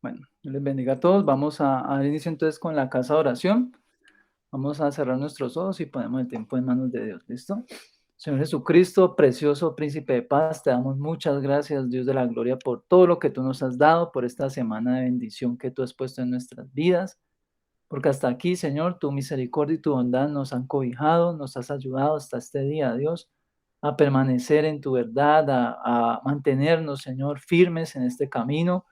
Bueno, Dios les bendiga a todos. Vamos a dar inicio entonces con la casa de oración. Vamos a cerrar nuestros ojos y ponemos el tiempo en manos de Dios. ¿Listo? Señor Jesucristo, precioso príncipe de paz, te damos muchas gracias, Dios de la gloria, por todo lo que tú nos has dado, por esta semana de bendición que tú has puesto en nuestras vidas. Porque hasta aquí, Señor, tu misericordia y tu bondad nos han cobijado, nos has ayudado hasta este día, Dios, a permanecer en tu verdad, a mantenernos, Señor, firmes en este camino.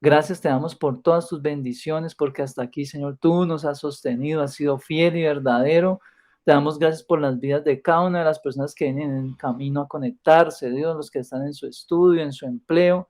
Gracias te damos por todas tus bendiciones, porque hasta aquí, Señor, tú nos has sostenido, has sido fiel y verdadero. Te damos gracias por las vidas de cada una de las personas que vienen en camino a conectarse, Dios, los que están en su estudio, en su empleo,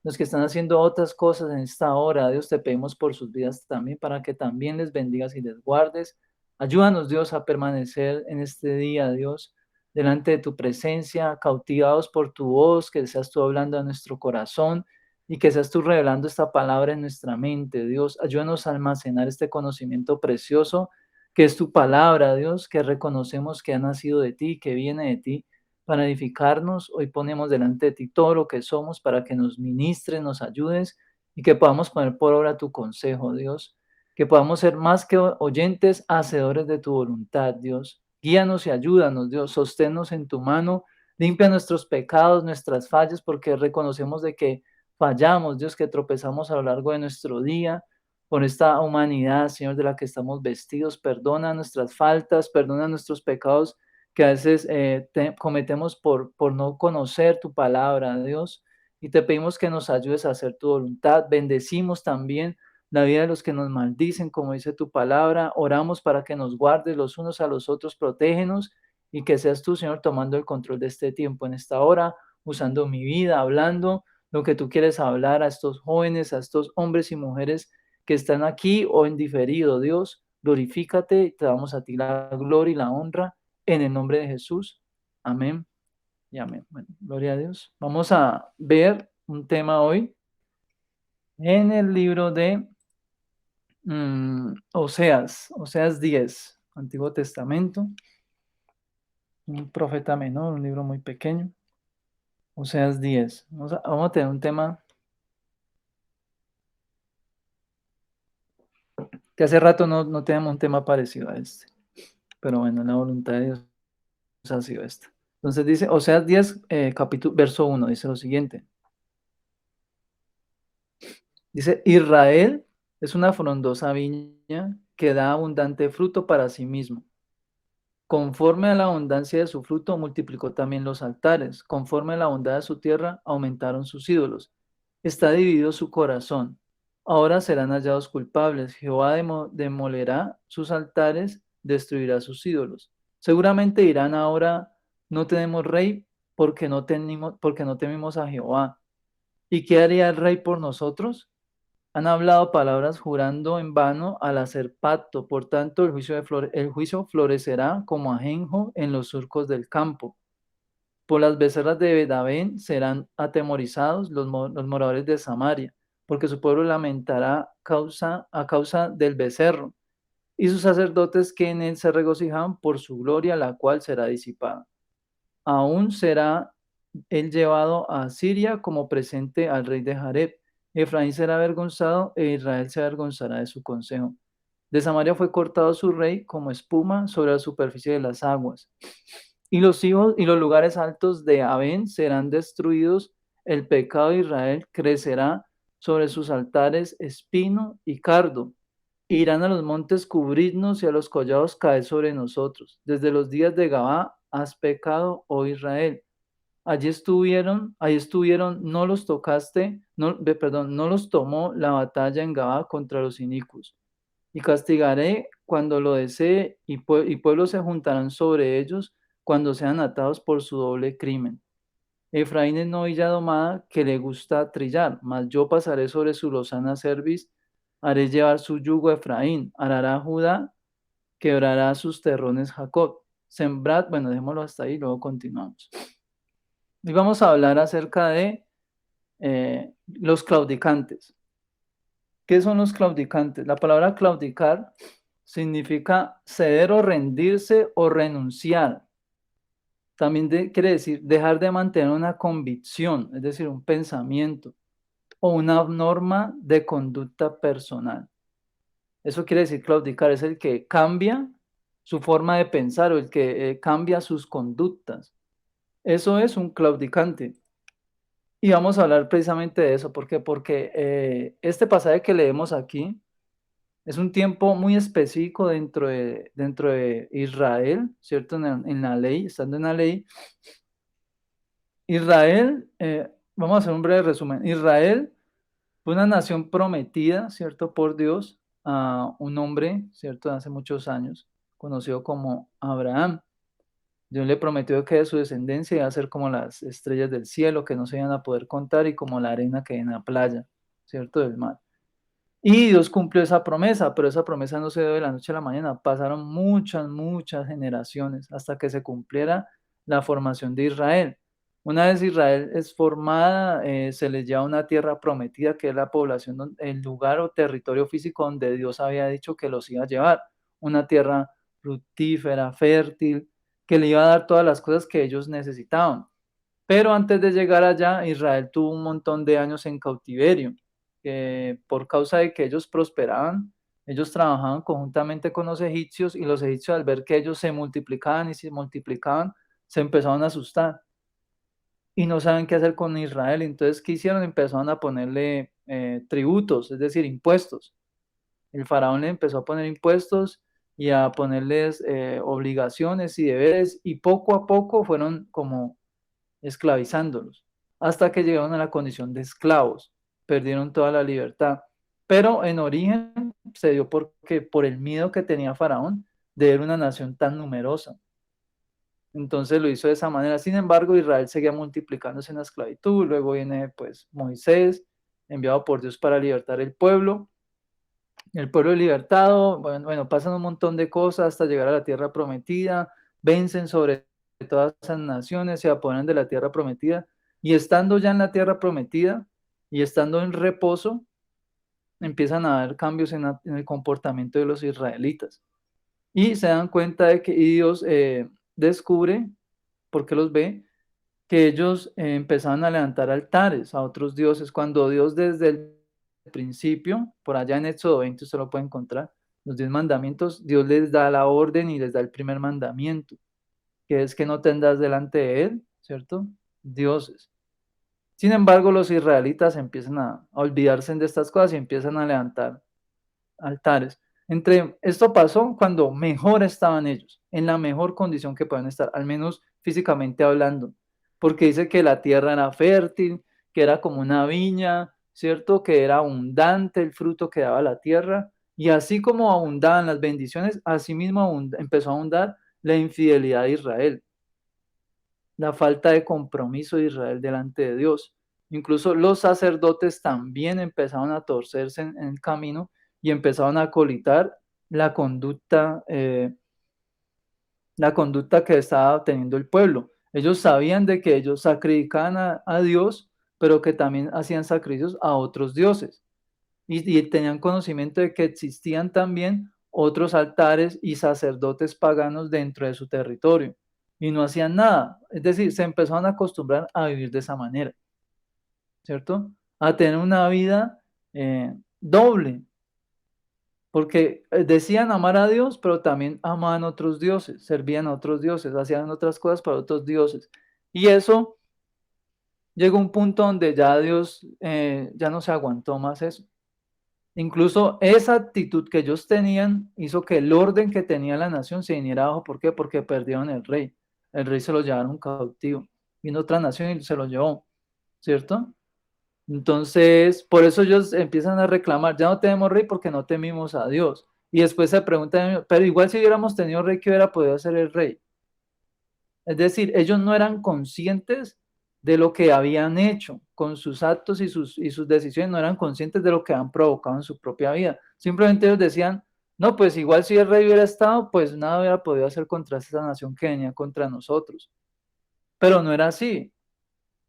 los que están haciendo otras cosas en esta hora. Dios, te pedimos por sus vidas también, para que también les bendigas y les guardes. Ayúdanos, Dios, a permanecer en este día, Dios, delante de tu presencia, cautivados por tu voz, que seas tú hablando a nuestro corazón y que seas tú revelando esta palabra en nuestra mente. Dios, ayúdanos a almacenar este conocimiento precioso que es tu palabra, Dios, que reconocemos que ha nacido de ti, que viene de ti para edificarnos. Hoy ponemos delante de ti todo lo que somos para que nos ministres, nos ayudes y que podamos poner por obra tu consejo, Dios. Que podamos ser más que oyentes, hacedores de tu voluntad, Dios. Guíanos y ayúdanos, Dios. Sosténnos en tu mano. Limpia nuestros pecados, nuestras fallas, porque reconocemos de que fallamos, Dios, que tropezamos a lo largo de nuestro día por esta humanidad, Señor, de la que estamos vestidos. Perdona nuestras faltas, perdona nuestros pecados que a veces cometemos por no conocer tu palabra, Dios, y te pedimos que nos ayudes a hacer tu voluntad. Bendecimos también la vida de los que nos maldicen, como dice tu palabra. Oramos para que nos guardes los unos a los otros, protégenos y que seas tú, Señor, tomando el control de este tiempo, en esta hora, usando mi vida, hablando lo que tú quieres hablar a estos jóvenes, a estos hombres y mujeres que están aquí o en diferido. Dios, glorifícate y te damos a ti la gloria y la honra en el nombre de Jesús. Amén y amén. Bueno, gloria a Dios. Vamos a ver un tema hoy en el libro de Oseas 10, Antiguo Testamento, un profeta menor, un libro muy pequeño. Oseas 10. Vamos a tener un tema que hace rato no tenemos un tema parecido a este, pero bueno, la voluntad de Dios ha sido esta. Entonces dice, Oseas 10, capítulo, verso 1, dice lo siguiente. Dice, Israel es una frondosa viña que da abundante fruto para sí mismo. Conforme a la abundancia de su fruto, multiplicó también los altares. Conforme a la bondad de su tierra, aumentaron sus ídolos. Está dividido su corazón. Ahora serán hallados culpables. Jehová demolerá sus altares, destruirá sus ídolos. Seguramente dirán ahora, no tenemos rey porque no temimos a Jehová. ¿Y qué haría el rey por nosotros? Han hablado palabras jurando en vano al hacer pacto. Por tanto, el juicio florecerá como ajenjo en los surcos del campo. Por las becerras de Bedabén serán atemorizados los moradores de Samaria, porque su pueblo lamentará a causa del becerro, y sus sacerdotes que en él se regocijan por su gloria, la cual será disipada. Aún será él llevado a Siria como presente al rey de Jareb. Efraín será avergonzado e Israel se avergonzará de su consejo. De Samaria fue cortado su rey como espuma sobre la superficie de las aguas. Y los hijos y los lugares altos de Abén serán destruidos. El pecado de Israel crecerá sobre sus altares espino y cardo. Irán a los montes cubrirnos y a los collados caer sobre nosotros. Desde los días de Gabá has pecado, oh Israel. Allí estuvieron, no los tocaste, no los tomó la batalla en Gabá contra los inicuos. Y castigaré cuando lo desee, y pueblos se juntarán sobre ellos cuando sean atados por su doble crimen. Efraín es novilla domada que le gusta trillar, mas yo pasaré sobre su lozana cerviz, haré llevar su yugo a Efraín, arará Judá, quebrará sus terrones Jacob. Sembrad, bueno, dejémoslo hasta ahí, luego continuamos. Hoy vamos a hablar acerca de los claudicantes. ¿Qué son los claudicantes? La palabra claudicar significa ceder o rendirse o renunciar. También quiere decir dejar de mantener una convicción, es decir, un pensamiento. o una norma de conducta personal. Eso quiere decir claudicar, es el que cambia su forma de pensar o el que cambia sus conductas. Eso es un claudicante. Y vamos a hablar precisamente de eso. ¿Por qué? Porque este pasaje que leemos aquí es un tiempo muy específico dentro de Israel, ¿cierto? En la ley, estando en la ley. Israel, vamos a hacer un breve resumen. Israel fue una nación prometida, ¿cierto? Por Dios a un hombre, ¿cierto? De hace muchos años, conocido como Abraham. Dios le prometió que de su descendencia iba a ser como las estrellas del cielo, que no se iban a poder contar, y como la arena que hay en la playa, ¿cierto? Del mar. Y Dios cumplió esa promesa, pero esa promesa no se dio de la noche a la mañana. Pasaron muchas, muchas generaciones hasta que se cumpliera la formación de Israel. Una vez Israel es formada, se les lleva a una tierra prometida, que es la población, el lugar o territorio físico donde Dios había dicho que los iba a llevar. Una tierra fructífera, fértil, que le iba a dar todas las cosas que ellos necesitaban. Pero antes de llegar allá, Israel tuvo un montón de años en cautiverio, que por causa de que ellos prosperaban, ellos trabajaban conjuntamente con los egipcios, y los egipcios, al ver que ellos se multiplicaban y se multiplicaban, se empezaron a asustar y no saben qué hacer con Israel. Entonces, ¿qué hicieron? Empezaron a ponerle tributos, es decir, impuestos. El faraón le empezó a poner impuestos y a ponerles obligaciones y deberes, y poco a poco fueron como esclavizándolos, hasta que llegaron a la condición de esclavos, perdieron toda la libertad. Pero en origen se dio porque por el miedo que tenía Faraón de ver una nación tan numerosa. Entonces lo hizo de esa manera. Sin embargo, Israel seguía multiplicándose en la esclavitud. Luego viene pues Moisés, enviado por Dios para libertar el pueblo libertado. Bueno, pasan un montón de cosas hasta llegar a la tierra prometida, vencen sobre todas esas naciones, se apoderan de la tierra prometida, y estando ya en la tierra prometida y estando en reposo, empiezan a haber cambios en el comportamiento de los israelitas. Y se dan cuenta de que y Dios descubre, porque los ve, que ellos empezaban a levantar altares a otros dioses, cuando Dios desde el principio, por allá en Éxodo 20 usted lo puede encontrar, los 10 mandamientos, Dios les da la orden y les da el primer mandamiento, que es que no tendrás delante de él, ¿cierto? Dioses. Sin embargo, los israelitas empiezan a olvidarse de estas cosas y empiezan a levantar altares. Esto pasó cuando mejor estaban ellos, en la mejor condición que pueden estar, al menos físicamente hablando, porque dice que la tierra era fértil, que era como una viña, ¿cierto? Que era abundante el fruto que daba la tierra, y así como abundaban las bendiciones, así mismo empezó a abundar la infidelidad de Israel, la falta de compromiso de Israel delante de Dios. Incluso los sacerdotes también empezaron a torcerse en el camino y empezaron a acolitar la conducta, eh, la conducta que estaba teniendo el pueblo. Ellos sabían de que ellos sacrificaban a Dios, pero que también hacían sacrificios a otros dioses. Y tenían conocimiento de que existían también otros altares y sacerdotes paganos dentro de su territorio. Y no hacían nada. Es decir, se empezaron a acostumbrar a vivir de esa manera, ¿cierto? A tener una vida doble, porque decían amar a Dios, pero también amaban a otros dioses, servían a otros dioses, hacían otras cosas para otros dioses. Y eso llegó a un punto donde ya Dios ya no se aguantó más eso. Incluso esa actitud que ellos tenían hizo que el orden que tenía la nación se viniera abajo. ¿Por qué? Porque perdieron el rey. El rey se lo llevaron cautivo. Vino otra nación y se lo llevó, ¿cierto? Entonces, por eso ellos empiezan a reclamar, ya no tenemos rey porque no temimos a Dios. Y después se preguntan, pero igual si hubiéramos tenido rey, ¿qué hubiera podido hacer el rey? Es decir, ellos no eran conscientes de lo que habían hecho con sus actos y sus decisiones, no eran conscientes de lo que han provocado en su propia vida. Simplemente ellos decían, no, pues igual si el rey hubiera estado, pues nada hubiera podido hacer contra esa nación que venía contra nosotros. Pero no era así,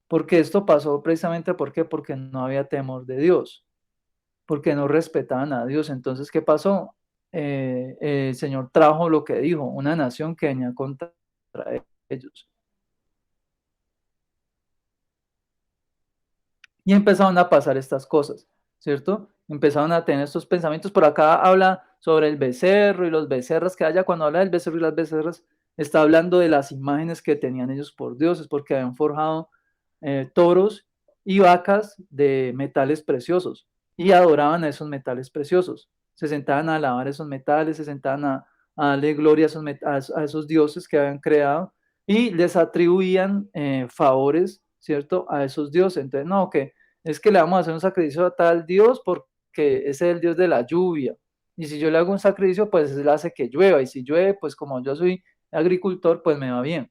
porque esto pasó precisamente ¿por qué? Porque no había temor de Dios, porque no respetaban a Dios. Entonces, ¿qué pasó? El Señor trajo lo que dijo, una nación que venía contra ellos. Y empezaron a pasar estas cosas, ¿cierto? Empezaron a tener estos pensamientos. Por acá habla sobre el becerro y los becerras que haya. Cuando habla del becerro y las becerras, está hablando de las imágenes que tenían ellos por dioses, porque habían forjado toros y vacas de metales preciosos y adoraban a esos metales preciosos. Se sentaban a alabar esos metales, se sentaban a darle gloria a esos dioses que habían creado y les atribuían favores, ¿cierto? A esos dioses. Entonces, no, que es que le vamos a hacer un sacrificio a tal dios porque ese es el dios de la lluvia. Y si yo le hago un sacrificio, pues él hace que llueva. Y si llueve, pues como yo soy agricultor, pues me va bien.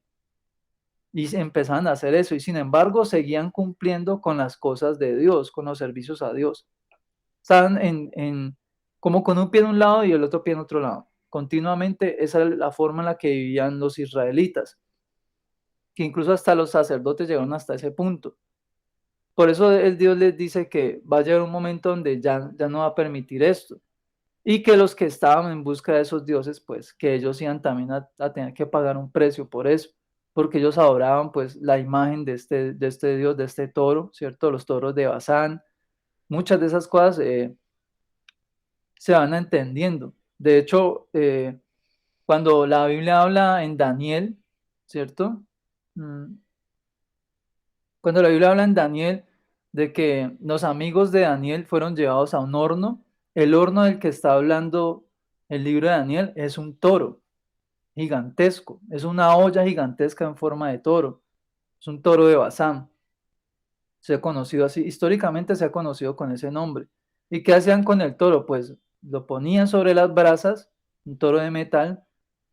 Y empezaban a hacer eso. Y sin embargo, seguían cumpliendo con las cosas de Dios, con los servicios a Dios. Estaban como con un pie en un lado y el otro pie en otro lado. Continuamente, esa es la forma en la que vivían los israelitas, que incluso hasta los sacerdotes llegaron hasta ese punto. Por eso el Dios les dice que va a llegar un momento donde ya no va a permitir esto. Y que los que estaban en busca de esos dioses, pues que ellos iban también a tener que pagar un precio por eso, porque ellos adoraban pues la imagen de este dios, de este toro, ¿cierto? Los toros de Bazán. Muchas de esas cosas se van entendiendo. De hecho, cuando la Biblia habla en Daniel, ¿cierto? Mm, Cuando la Biblia habla en Daniel de que los amigos de Daniel fueron llevados a un horno, el horno del que está hablando el libro de Daniel es un toro gigantesco, es una olla gigantesca en forma de toro, es un toro de Bazán, se ha conocido así, históricamente se ha conocido con ese nombre. ¿Y qué hacían con el toro? Pues lo ponían sobre las brasas, un toro de metal,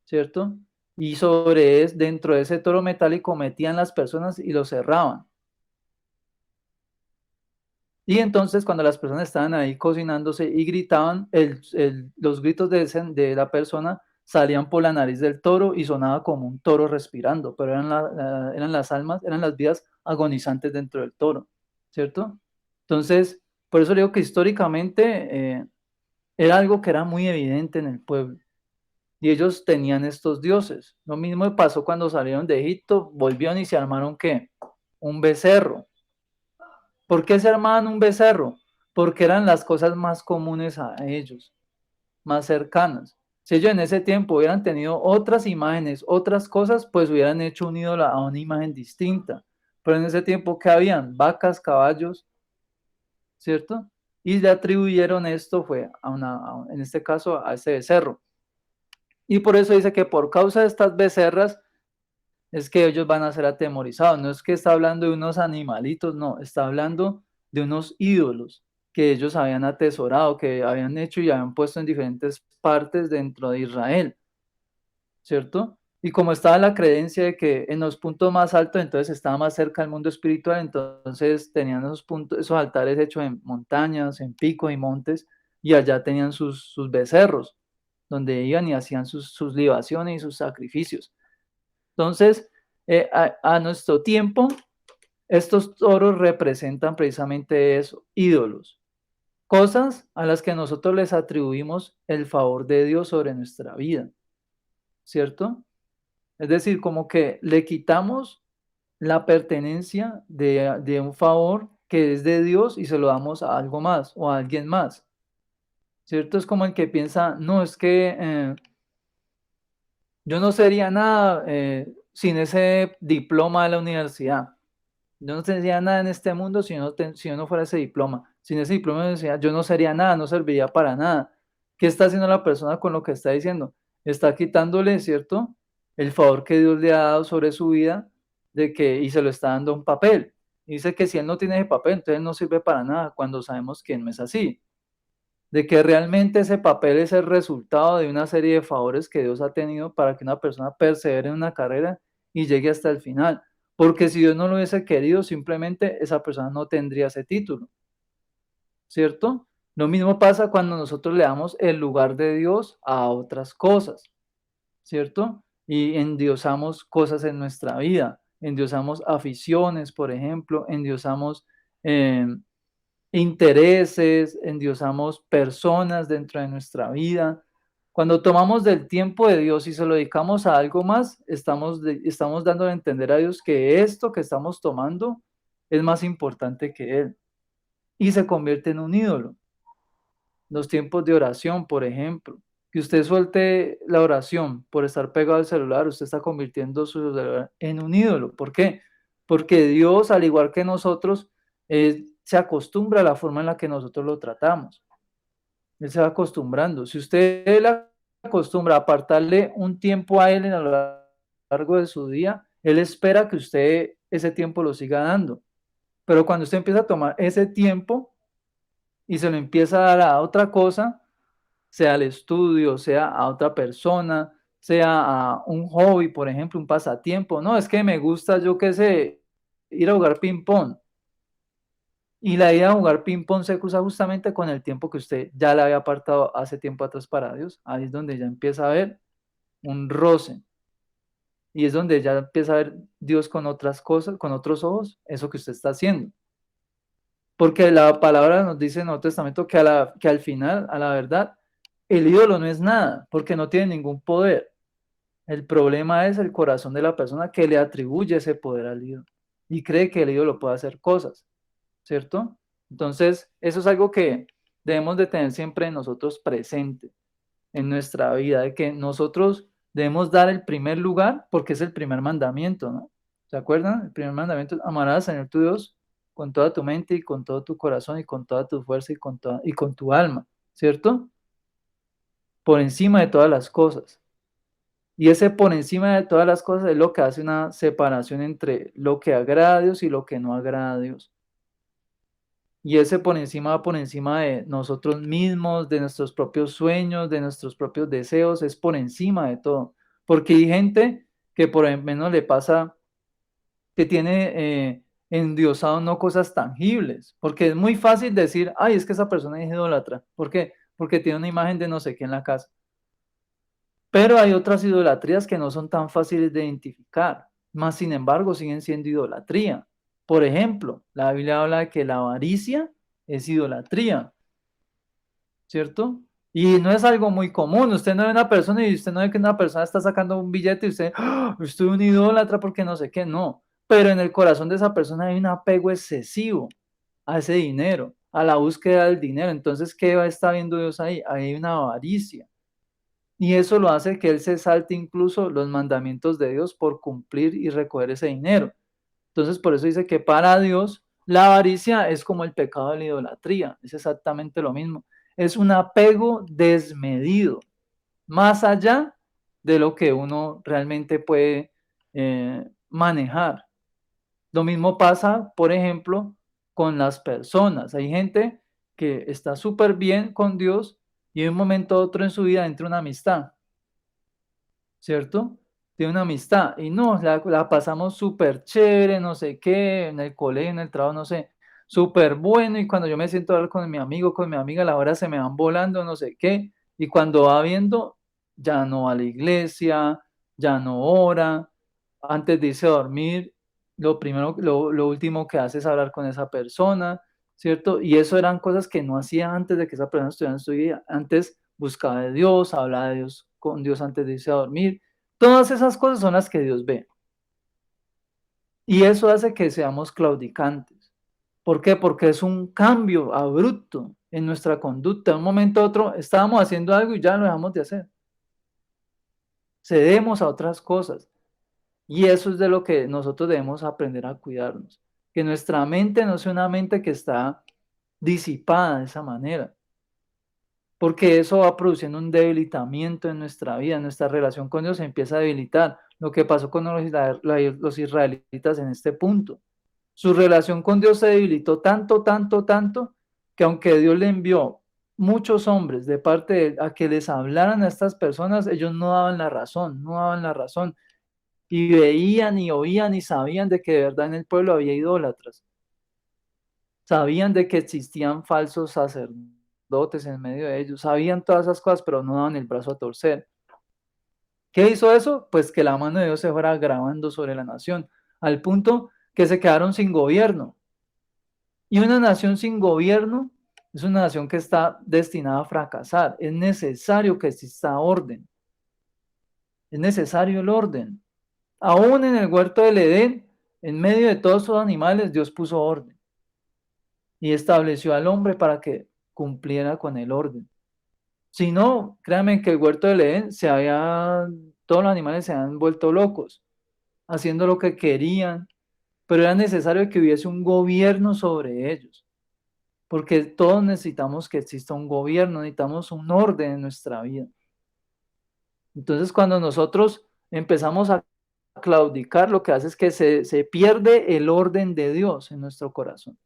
¿cierto? Y dentro de ese toro metálico metían las personas y lo cerraban. Y entonces cuando las personas estaban ahí cocinándose y gritaban, los gritos de la persona salían por la nariz del toro y sonaba como un toro respirando, pero eran las almas, eran las vidas agonizantes dentro del toro, ¿cierto? Entonces, por eso digo que históricamente era algo que era muy evidente en el pueblo y ellos tenían estos dioses. Lo mismo pasó cuando salieron de Egipto, volvieron y se armaron ¿qué? Un becerro. ¿Por qué se armaban un becerro? Porque eran las cosas más comunes a ellos, más cercanas. Si ellos en ese tiempo hubieran tenido otras imágenes, otras cosas, pues hubieran hecho un ídolo a una imagen distinta. Pero en ese tiempo, ¿qué habían? Vacas, caballos, ¿cierto? Y le atribuyeron esto, fue en este caso, a ese becerro. Y por eso dice que por causa de estas becerras, es que ellos van a ser atemorizados. No es que está hablando de unos animalitos, no, está hablando de unos ídolos que ellos habían atesorado, que habían hecho y habían puesto en diferentes partes dentro de Israel, ¿cierto? Y como estaba la creencia de que en los puntos más altos, entonces estaba más cerca del mundo espiritual, entonces tenían esos puntos, esos altares hechos en montañas, en picos y montes, y allá tenían sus becerros, donde iban y hacían sus libaciones y sus sacrificios. Entonces, a nuestro tiempo, estos toros representan precisamente eso, ídolos, cosas a las que nosotros les atribuimos el favor de Dios sobre nuestra vida, ¿cierto? Es decir, como que le quitamos la pertenencia de un favor que es de Dios y se lo damos a algo más o a alguien más, ¿cierto? Es como el que piensa, no, es que yo no sería nada sin ese diploma de la universidad. Yo no tendría nada en este mundo si yo no fuera ese diploma. Sin ese diploma de universidad, yo no sería nada, no serviría para nada. ¿Qué está haciendo la persona con lo que está diciendo? Está quitándole, ¿cierto? El favor que Dios le ha dado sobre su vida y se lo está dando un papel. Dice que si él no tiene ese papel, entonces no sirve para nada, cuando sabemos que no es así. De que realmente ese papel es el resultado de una serie de favores que Dios ha tenido para que una persona persevere en una carrera y llegue hasta el final. Porque si Dios no lo hubiese querido, simplemente esa persona no tendría ese título, ¿cierto? Lo mismo pasa cuando nosotros le damos el lugar de Dios a otras cosas, ¿cierto? Y endiosamos cosas en nuestra vida, endiosamos aficiones, por ejemplo, endiosamos eh, intereses, endiosamos personas dentro de nuestra vida. Cuando tomamos del tiempo de Dios y se lo dedicamos a algo más, estamos dando a entender a Dios que esto que estamos tomando es más importante que Él. y se convierte en un ídolo. Los tiempos de oración, por ejemplo, que usted suelte la oración por estar pegado al celular, usted está convirtiendo su celular en un ídolo. ¿Por qué? Porque Dios, al igual que nosotros, se acostumbra a la forma en la que nosotros lo tratamos. Él se va acostumbrando. Si usted le acostumbra a apartarle un tiempo a él a lo largo de su día, él espera que usted ese tiempo lo siga dando. Pero cuando usted empieza a tomar ese tiempo y se lo empieza a dar a otra cosa, sea al estudio, sea a otra persona, sea a un hobby, por ejemplo, un pasatiempo. No, es que me gusta, yo qué sé, ir a jugar ping-pong. Y la idea de jugar ping-pong se cruza justamente con el tiempo que usted ya le había apartado hace tiempo atrás para Dios. Ahí es donde ya empieza a ver un roce. Y es donde ya empieza a ver Dios con otras cosas, con otros ojos, eso que usted está haciendo. Porque la palabra nos dice en el Nuevo Testamento que, que al final, a la verdad, el ídolo no es nada, porque no tiene ningún poder. El problema es el corazón de la persona que le atribuye ese poder al ídolo y cree que el ídolo puede hacer cosas, ¿cierto? Entonces, eso es algo que debemos de tener siempre nosotros presente en nuestra vida, de que nosotros debemos dar el primer lugar porque es el primer mandamiento, ¿no? ¿Se acuerdan? El primer mandamiento es amarás al Señor tu Dios con toda tu mente y con todo tu corazón y con toda tu fuerza y con tu alma, ¿cierto? Por encima de todas las cosas. Y ese por encima de todas las cosas es lo que hace una separación entre lo que agrada a Dios y lo que no agrada a Dios. Y ese por encima de nosotros mismos, de nuestros propios sueños, de nuestros propios deseos, es por encima de todo. Porque hay gente que por lo menos le pasa, que tiene endiosado no cosas tangibles. Porque es muy fácil decir, ay, es que esa persona es idólatra. ¿Por qué? Porque tiene una imagen de no sé qué en la casa. Pero hay otras idolatrías que no son tan fáciles de identificar, más sin embargo siguen siendo idolatría. Por ejemplo, la Biblia habla de que la avaricia es idolatría, ¿cierto? Y no es algo muy común. Usted no ve una persona y usted no ve que una persona está sacando un billete y usted, ¡ah! Estoy un idólatra porque no sé qué, no. Pero en el corazón de esa persona hay un apego excesivo a ese dinero, a la búsqueda del dinero. Entonces, ¿qué está viendo Dios ahí? Ahí hay una avaricia. Y eso lo hace que él se salte incluso los mandamientos de Dios por cumplir y recoger ese dinero. Entonces, por eso dice que para Dios la avaricia es como el pecado de la idolatría, es exactamente lo mismo. Es un apego desmedido, más allá de lo que uno realmente puede manejar. Lo mismo pasa, por ejemplo, con las personas. Hay gente que está súper bien con Dios y de un momento a otro en su vida entra una amistad, ¿cierto? De una amistad. Y no, la pasamos súper chévere, no sé qué, en el colegio, en el trabajo, no sé, súper bueno. Y cuando yo me siento a hablar con mi amigo, con mi amiga, la hora se me van volando, no sé qué. Y cuando va viendo, ya no va a la iglesia, ya no ora. Antes de irse a dormir, lo último que hace es hablar con esa persona, ¿cierto? Y eso eran cosas que no hacía antes de que esa persona estuviera en su vida. Antes buscaba de Dios, hablaba de Dios con Dios antes de irse a dormir. Todas esas cosas son las que Dios ve. Y eso hace que seamos claudicantes. ¿Por qué? Porque es un cambio abrupto en nuestra conducta. De un momento a otro estábamos haciendo algo y ya lo dejamos de hacer. Cedemos a otras cosas. Y eso es de lo que nosotros debemos aprender a cuidarnos. Que nuestra mente no sea una mente que está disipada de esa manera, porque eso va produciendo un debilitamiento en nuestra vida, nuestra relación con Dios se empieza a debilitar. Lo que pasó con los israelitas en este punto. Su relación con Dios se debilitó tanto, tanto, tanto, que aunque Dios le envió muchos hombres de parte de él a que les hablaran a estas personas, ellos no daban la razón, no daban la razón. Y veían y oían y sabían de que de verdad en el pueblo había idólatras. Sabían de que existían falsos sacerdotes en medio de ellos, sabían todas esas cosas, pero no daban el brazo a torcer. ¿Qué hizo eso? Pues que la mano de Dios se fuera agravando sobre la nación, al punto que se quedaron sin gobierno. Y una nación sin gobierno es una nación que está destinada a fracasar. Es necesario que exista orden. Es necesario el orden. Aún en el huerto del Edén, en medio de todos esos animales, Dios puso orden. y estableció al hombre para que cumpliera con el orden. Si no, créanme que el huerto del Edén todos los animales se han vuelto locos, haciendo lo que querían, pero era necesario que hubiese un gobierno sobre ellos, porque todos necesitamos que exista un gobierno, necesitamos un orden en nuestra vida. Entonces, cuando nosotros empezamos a claudicar, lo que hace es que se pierde el orden de Dios en nuestro corazón.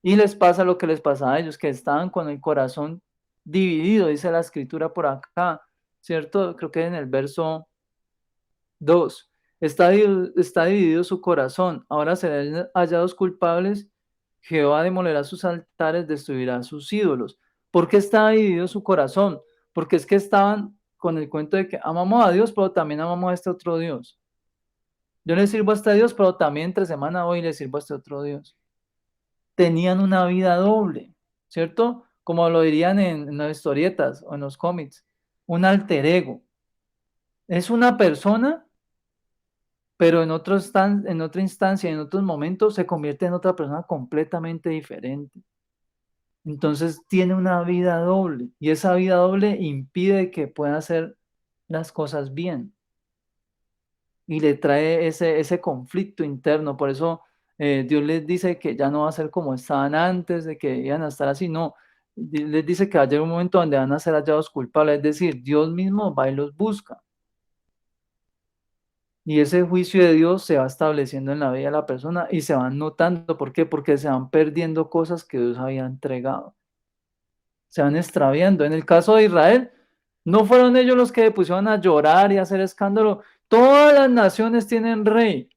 Y les pasa lo que les pasaba a ellos, que estaban con el corazón dividido, dice la escritura por acá, ¿cierto? Creo que en el verso 2. Está dividido su corazón. Ahora serán hallados culpables. Jehová demolerá sus altares, destruirá sus ídolos. ¿Por qué está dividido su corazón? Porque es que estaban con el cuento de que amamos a Dios, pero también amamos a este otro Dios. Yo le sirvo a este Dios, pero también entre semana hoy le sirvo a este otro Dios. Tenían una vida doble, ¿cierto? Como lo dirían en las historietas o en los cómics, un alter ego. Es una persona, pero en otra instancia, en otros momentos, se convierte en otra persona completamente diferente. Entonces tiene una vida doble y esa vida doble impide que pueda hacer las cosas bien y le trae ese conflicto interno. Por eso Dios les dice que ya no va a ser como estaban antes, de que iban a estar así, no. Les dice que va a llegar un momento donde van a ser hallados culpables, es decir, Dios mismo va y los busca. Y ese juicio de Dios se va estableciendo en la vida de la persona y se van notando. ¿Por qué? Porque se van perdiendo cosas que Dios había entregado. Se van extraviando. En el caso de Israel, no fueron ellos los que pusieron a llorar y a hacer escándalo. Todas las naciones tienen rey.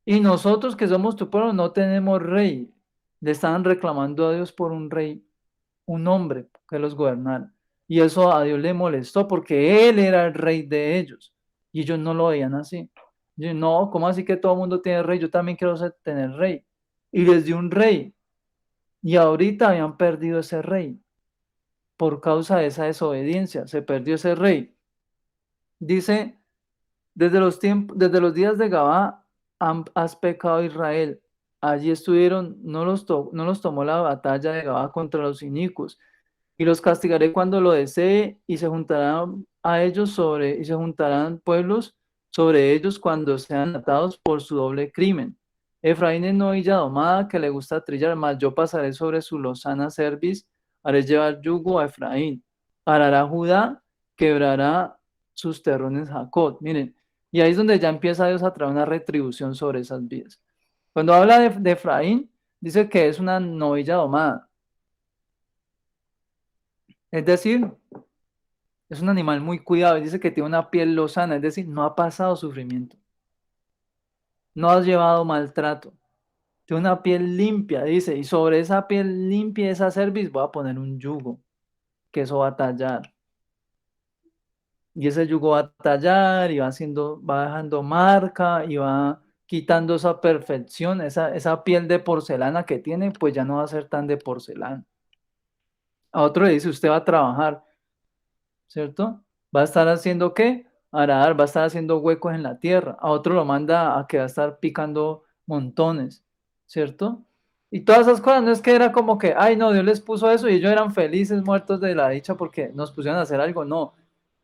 Y nosotros que somos tu pueblo no tenemos rey. Le estaban reclamando a Dios por un rey, un hombre que los gobernara. Y eso a Dios le molestó porque Él era el rey de ellos. Y ellos no lo veían así. Y no, ¿cómo así que todo el mundo tiene rey? Yo también quiero tener rey. Y les dio un rey. Y ahorita habían perdido ese rey por causa de esa desobediencia. Se perdió ese rey. Dice, desde los días de Gabá has pecado Israel. Allí estuvieron, no los tomó la batalla de Gabá contra los inicuos y los castigaré cuando lo desee, y se juntarán a ellos y se juntarán pueblos sobre ellos cuando sean atados por su doble crimen. Efraín es novilla domada que le gusta trillar, mas yo pasaré sobre su lozana cerviz, haré llevar yugo a Efraín. Arará Judá, quebrará sus terrones Jacob. Miren, y ahí es donde ya empieza Dios a traer una retribución sobre esas vidas. Cuando habla de Efraín, dice que es una novilla domada. Es decir, es un animal muy cuidado y dice que tiene una piel lozana, es decir, no ha pasado sufrimiento, no ha llevado maltrato, tiene una piel limpia, dice, y sobre esa piel limpia, esa cerviz, voy a poner un yugo, que eso va a tallar. Y ese yugo va a tallar y va dejando marca y va quitando esa perfección, esa piel de porcelana que tiene, pues ya no va a ser tan de porcelana. A otro le dice, usted va a trabajar, ¿cierto? ¿Va a estar haciendo qué? Arar, va a estar haciendo huecos en la tierra. A otro lo manda a que va a estar picando montones, ¿cierto? Y todas esas cosas, no es que era como que, ay, no, Dios les puso eso y ellos eran felices, muertos de la dicha porque nos pusieron a hacer algo. No,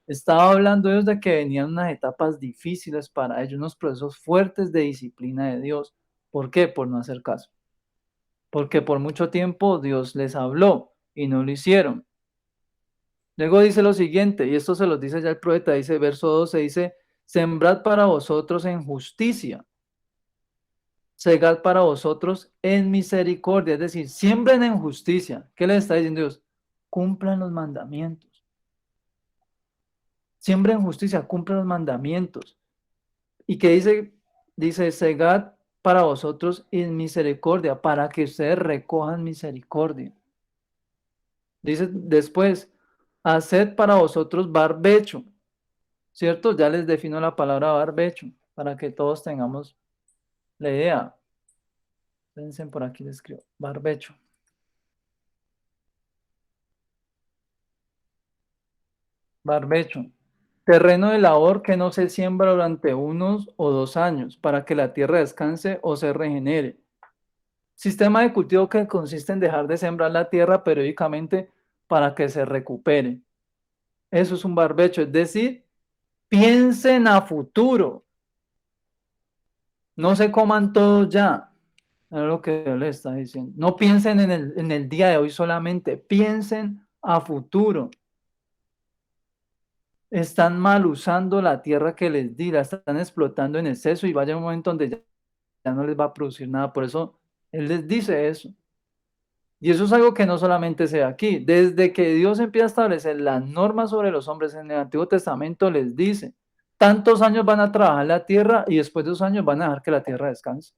estaba hablando ellos de que venían unas etapas difíciles para ellos, unos procesos fuertes de disciplina de Dios. ¿Por qué? Por no hacer caso. Porque por mucho tiempo Dios les habló y no lo hicieron. Luego dice lo siguiente, y esto se lo dice ya el profeta, dice verso 12, dice, sembrad para vosotros en justicia, segad para vosotros en misericordia, es decir, siembren en justicia. ¿Qué les está diciendo Dios? Cumplan los mandamientos. Siembren en justicia, cumplan los mandamientos. ¿Y qué dice? Dice, segad para vosotros en misericordia, para que ustedes recojan misericordia. Dice después, haced para vosotros barbecho. ¿Cierto? Ya les defino la palabra barbecho para que todos tengamos la idea. Piensen por aquí, les escribo. Barbecho. Barbecho. Terreno de labor que no se siembra durante 1 o 2 años para que la tierra descanse o se regenere. Sistema de cultivo que consiste en dejar de sembrar la tierra periódicamente para que se recupere. Eso es un barbecho, es decir, piensen a futuro, no se coman todo ya. Es lo que Dios les está diciendo. No piensen en el día de hoy solamente, piensen a futuro. Están mal usando la tierra que les di, la están explotando en exceso y vaya un momento donde ya no les va a producir nada. Por eso Él les dice eso. Y eso es algo que no solamente se ve aquí. Desde que Dios empieza a establecer las normas sobre los hombres en el Antiguo Testamento, les dice, tantos años van a trabajar la tierra y después de 2 años van a dejar que la tierra descanse.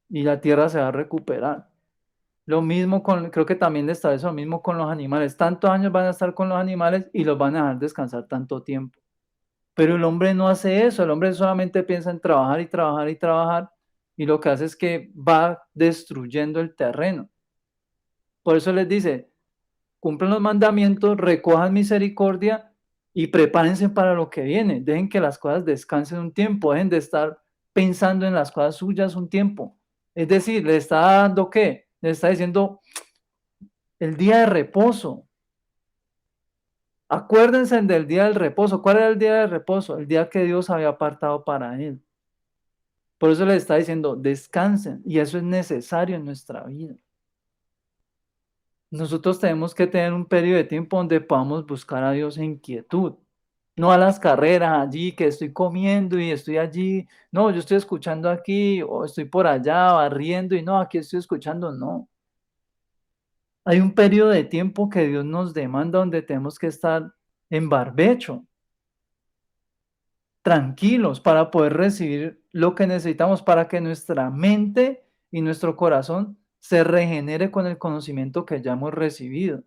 Y la tierra se va a recuperar. Lo mismo con, creo que también le establece lo mismo con los animales. Tantos años van a estar con los animales y los van a dejar descansar tanto tiempo. Pero el hombre no hace eso, el hombre solamente piensa en trabajar y trabajar y trabajar y lo que hace es que va destruyendo el terreno. Por eso les dice, cumplan los mandamientos, recojan misericordia y prepárense para lo que viene. Dejen que las cosas descansen un tiempo, dejen de estar pensando en las cosas suyas un tiempo. Es decir, le está dando ¿qué? Le está diciendo el día de reposo. Acuérdense del día del reposo. ¿Cuál era el día del reposo? El día que Dios había apartado para él. Por eso les está diciendo, descansen. Y eso es necesario en nuestra vida. Nosotros tenemos que tener un periodo de tiempo donde podamos buscar a Dios en quietud. No a las carreras allí, que estoy comiendo y estoy allí. No, yo estoy escuchando aquí o estoy por allá barriendo y no, aquí estoy escuchando. No. Hay un periodo de tiempo que Dios nos demanda donde tenemos que estar en barbecho, tranquilos, para poder recibir lo que necesitamos, para que nuestra mente y nuestro corazón se regenere con el conocimiento que ya hemos recibido,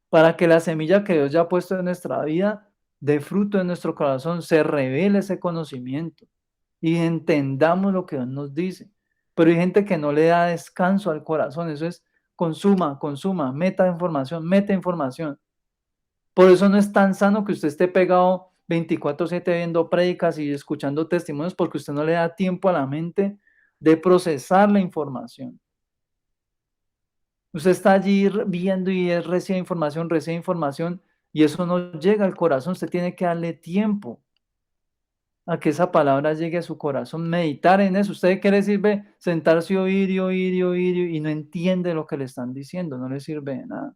para que la semilla que Dios ya ha puesto en nuestra vida dé fruto en nuestro corazón, se revele ese conocimiento y entendamos lo que Dios nos dice. Pero hay gente que no le da descanso al corazón, eso es consuma, consuma, meta información, meta información. Por eso no es tan sano que usted esté pegado 24/7 viendo prédicas y escuchando testimonios, porque usted no le da tiempo a la mente de procesar la información. Usted está allí viendo y recibe información, y eso no llega al corazón. Usted tiene que darle tiempo a que esa palabra llegue a su corazón, meditar en eso. ¿Usted qué le sirve sentarse y oír y oír y oír y no entiende lo que le están diciendo? No le sirve de nada.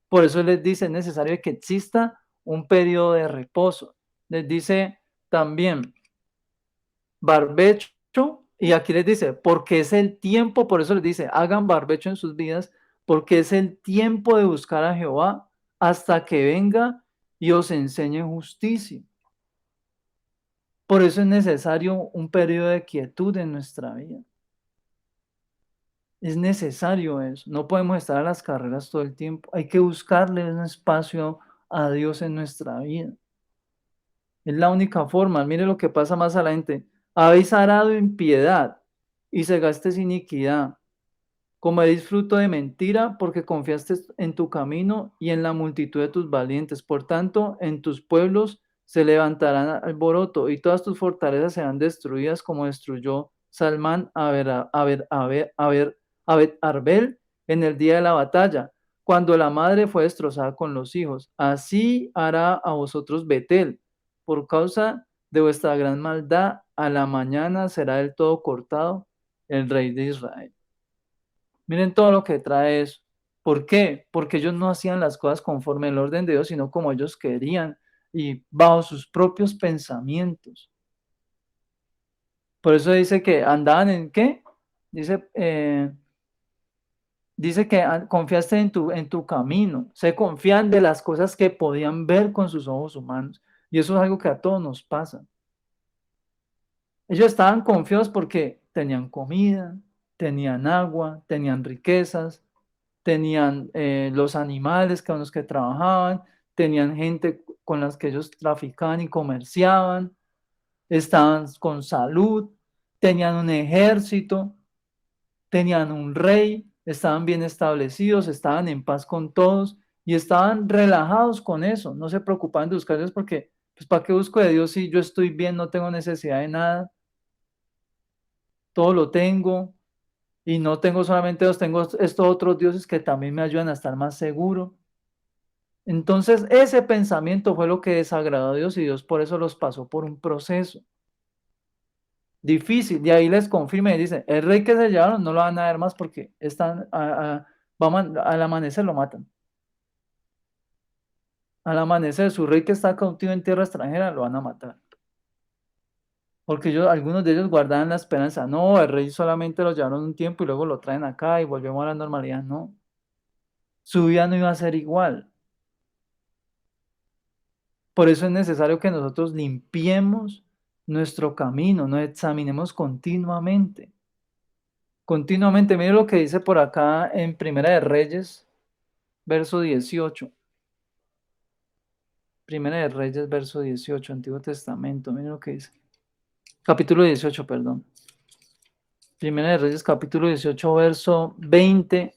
Por eso les dice, es necesario que exista un periodo de reposo. Les dice también barbecho, y aquí les dice, porque es el tiempo, por eso les dice, hagan barbecho en sus vidas, porque es el tiempo de buscar a Jehová hasta que venga y os enseñe justicia. Por eso es necesario un periodo de quietud en nuestra vida. Es necesario eso. No podemos estar a las carreras todo el tiempo. Hay que buscarle un espacio a Dios en nuestra vida. Es la única forma. Mire lo que pasa más adelante. Habéis arado impiedad y cegasteis iniquidad. Comeréis fruto de mentira porque confiaste en tu camino y en la multitud de tus valientes. Por tanto, en tus pueblos se levantarán alboroto y todas tus fortalezas serán destruidas como destruyó Salmán a Arbel en el día de la batalla, cuando la madre fue destrozada con los hijos. Así hará a vosotros Betel, por causa de vuestra gran maldad, a la mañana será del todo cortado el rey de Israel. Miren todo lo que trae eso. ¿Por qué? Porque ellos no hacían las cosas conforme el orden de Dios, sino como ellos querían y bajo sus propios pensamientos. Por eso dice que andaban en ¿qué? Dice que confiaste en tu camino. Se confían de las cosas que podían ver con sus ojos humanos. Y eso es algo que a todos nos pasa. Ellos estaban confiados porque tenían comida, tenían agua, tenían riquezas, tenían los animales con los que trabajaban, tenían gente con las que ellos traficaban y comerciaban, estaban con salud, tenían un ejército, tenían un rey, estaban bien establecidos, estaban en paz con todos y estaban relajados con eso, no se preocupaban de buscar a Dios porque, pues, ¿para qué busco de Dios si yo estoy bien, no tengo necesidad de nada? todo lo tengo y no tengo solamente Dios, tengo estos otros dioses que también me ayudan a estar más seguro. Entonces, ese pensamiento fue lo que desagradó a Dios y Dios por eso los pasó por un proceso difícil. De ahí les confirma y dice, el rey que se llevaron no lo van a ver más porque están, al amanecer lo matan. Al amanecer, su rey que está cautivo en tierra extranjera lo van a matar. Porque algunos de ellos guardaban la esperanza. No, el rey solamente lo llevaron un tiempo y luego lo traen acá y volvemos a la normalidad. No, su vida no iba a ser igual. Por eso es necesario que nosotros limpiemos nuestro camino, nos examinemos continuamente. Continuamente, mire lo que dice por acá en Primera de Reyes, verso 18. Primera de Reyes, verso 18, Antiguo Testamento, mire lo que dice. Capítulo 18, perdón. Primera de Reyes, capítulo 18, verso 20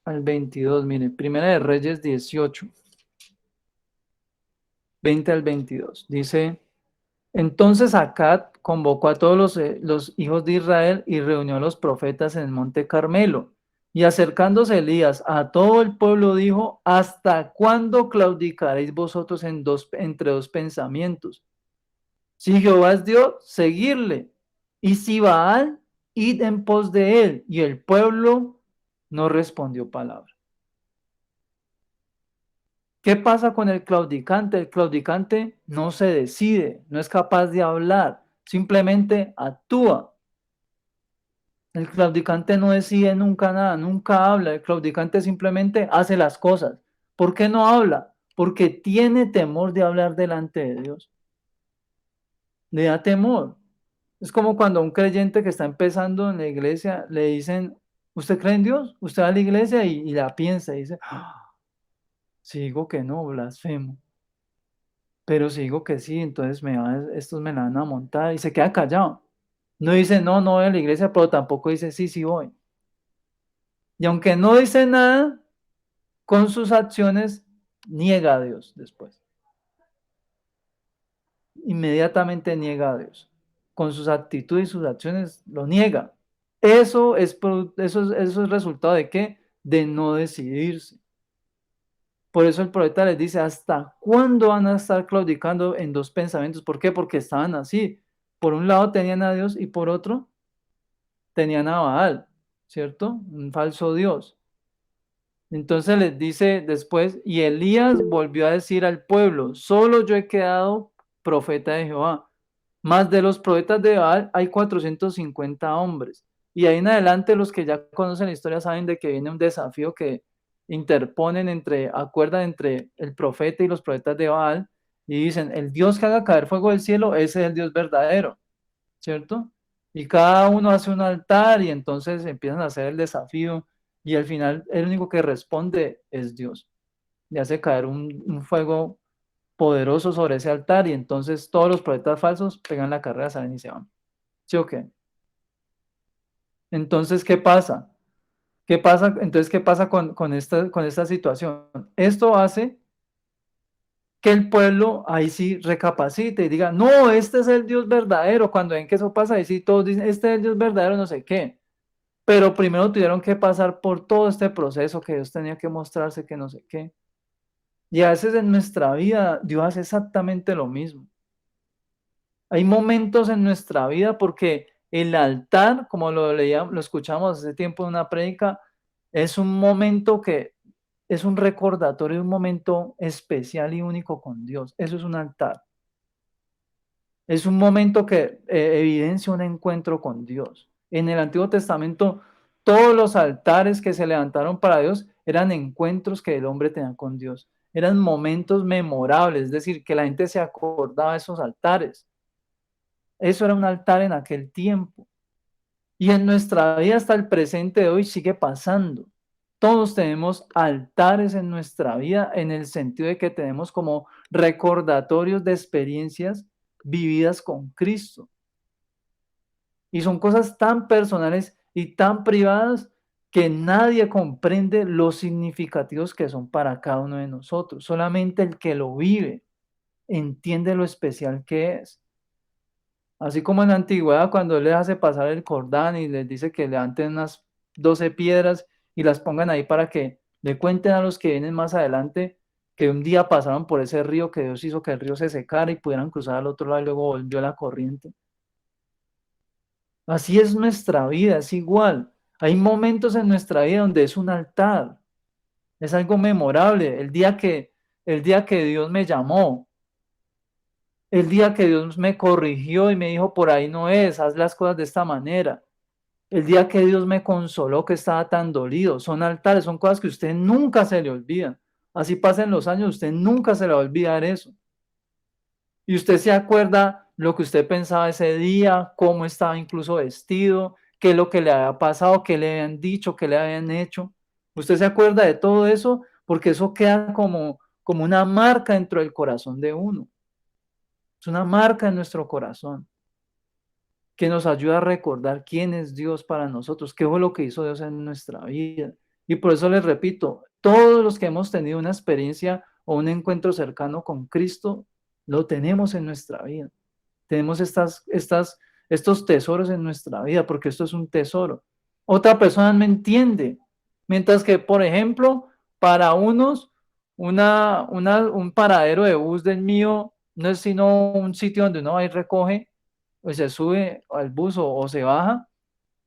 al 22. Mire, Primera de Reyes 18, 20 al 22. Dice, entonces Acad convocó a todos los hijos de Israel y reunió a los profetas en el monte Carmelo. Y acercándose Elías a todo el pueblo dijo, ¿hasta cuándo claudicaréis vosotros entre dos pensamientos? Si Jehová es Dios, seguirle. Y si Baal, id en pos de él. Y el pueblo no respondió palabra. ¿Qué pasa con el claudicante? El claudicante no se decide, no es capaz de hablar, simplemente actúa. El claudicante no decide nunca nada, nunca habla. El claudicante simplemente hace las cosas. ¿Por qué no habla? Porque tiene temor de hablar delante de Dios. Le da temor. Es como cuando a un creyente que está empezando en la iglesia le dicen, ¿usted cree en Dios? Usted va a la iglesia y la piensa y dice, "Ah, si digo que no, blasfemo. Pero si digo que sí, entonces estos me la van a montar y se queda callado. No dice, no, no voy a la iglesia, pero tampoco dice, sí, sí voy. Y aunque no dice nada, con sus acciones niega a Dios después. Inmediatamente niega a Dios. Con sus actitudes y sus acciones lo niega. Eso es resultado de qué? De no decidirse. Por eso el profeta les dice, ¿hasta cuándo van a estar claudicando en dos pensamientos? ¿Por qué? Porque estaban así. Por un lado tenían a Dios y por otro tenían a Baal, ¿cierto? Un falso Dios. Entonces les dice después, y Elías volvió a decir al pueblo, solo yo he quedado profeta de Jehová. Más de los profetas de Baal hay 450 hombres. Y ahí en adelante los que ya conocen la historia saben de que viene un desafío que acuerdan entre el profeta y los profetas de Baal y dicen, el Dios que haga caer fuego del cielo, ese es el Dios verdadero, ¿cierto? Y cada uno hace un altar y entonces empiezan a hacer el desafío y al final el único que responde es Dios. Le hace caer un fuego poderoso sobre ese altar y entonces todos los profetas falsos pegan la carrera, salen y se van. ¿Sí o qué? Entonces, ¿qué pasa? ¿Qué pasa? Entonces, ¿qué pasa con esta situación? Esto hace que el pueblo ahí sí recapacite y diga, no, este es el Dios verdadero. Cuando ven que eso pasa, ahí sí todos dicen, este es el Dios verdadero, no sé qué. Pero primero tuvieron que pasar por todo este proceso que Dios tenía que mostrarse que no sé qué. Y a veces en nuestra vida Dios hace exactamente lo mismo. Hay momentos en nuestra vida porque el altar, como lo escuchamos hace tiempo en una prédica, es un momento que es un recordatorio, un momento especial y único con Dios. Eso es un altar. Es un momento que evidencia un encuentro con Dios. En el Antiguo Testamento, todos los altares que se levantaron para Dios eran encuentros que el hombre tenía con Dios. Eran momentos memorables, es decir, que la gente se acordaba de esos altares. Eso era un altar en aquel tiempo. Y en nuestra vida hasta el presente de hoy sigue pasando. Todos tenemos altares en nuestra vida en el sentido de que tenemos como recordatorios de experiencias vividas con Cristo. Y son cosas tan personales y tan privadas que nadie comprende los significativos que son para cada uno de nosotros. Solamente el que lo vive entiende lo especial que es. Así como en la antigüedad, cuando Él les hace pasar el Jordán y les dice que levanten unas 12 piedras y las pongan ahí para que le cuenten a los que vienen más adelante que un día pasaron por ese río, que Dios hizo que el río se secara y pudieran cruzar al otro lado y luego volvió la corriente. Así es nuestra vida, es igual. Hay momentos en nuestra vida donde es un altar, es algo memorable. El día que Dios me llamó, el día que Dios me corrigió y me dijo, por ahí no es, haz las cosas de esta manera. El día que Dios me consoló que estaba tan dolido. Son altares, son cosas que usted nunca se le olvidan. Así pasen los años, usted nunca se le va a olvidar eso. Y usted se acuerda lo que usted pensaba ese día, cómo estaba incluso vestido, qué es lo que le había pasado, qué le habían dicho, qué le habían hecho. Usted se acuerda de todo eso porque eso queda como una marca dentro del corazón de uno. Es una marca en nuestro corazón que nos ayuda a recordar quién es Dios para nosotros, qué fue lo que hizo Dios en nuestra vida. Y por eso les repito, todos los que hemos tenido una experiencia o un encuentro cercano con Cristo, lo tenemos en nuestra vida. Tenemos estos tesoros en nuestra vida, porque esto es un tesoro. Otra persona no entiende, mientras que, por ejemplo, para unos, un paradero de bus del mío no es sino un sitio donde uno va y recoge, o se sube al bus o se baja.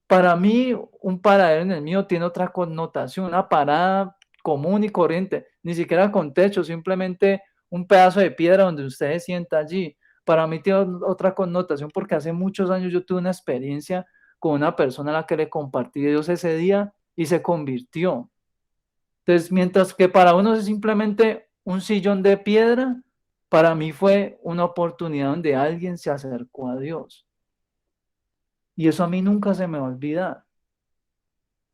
Para mí, un paradero en el mío tiene otra connotación, una parada común y corriente, ni siquiera con techo, simplemente un pedazo de piedra donde usted se sienta allí. Para mí tiene otra connotación porque hace muchos años yo tuve una experiencia con una persona a la que le compartí de Dios ese día y se convirtió. Entonces, mientras que para uno es simplemente un sillón de piedra, para mí fue una oportunidad donde alguien se acercó a Dios. Y eso a mí nunca se me va a olvidar.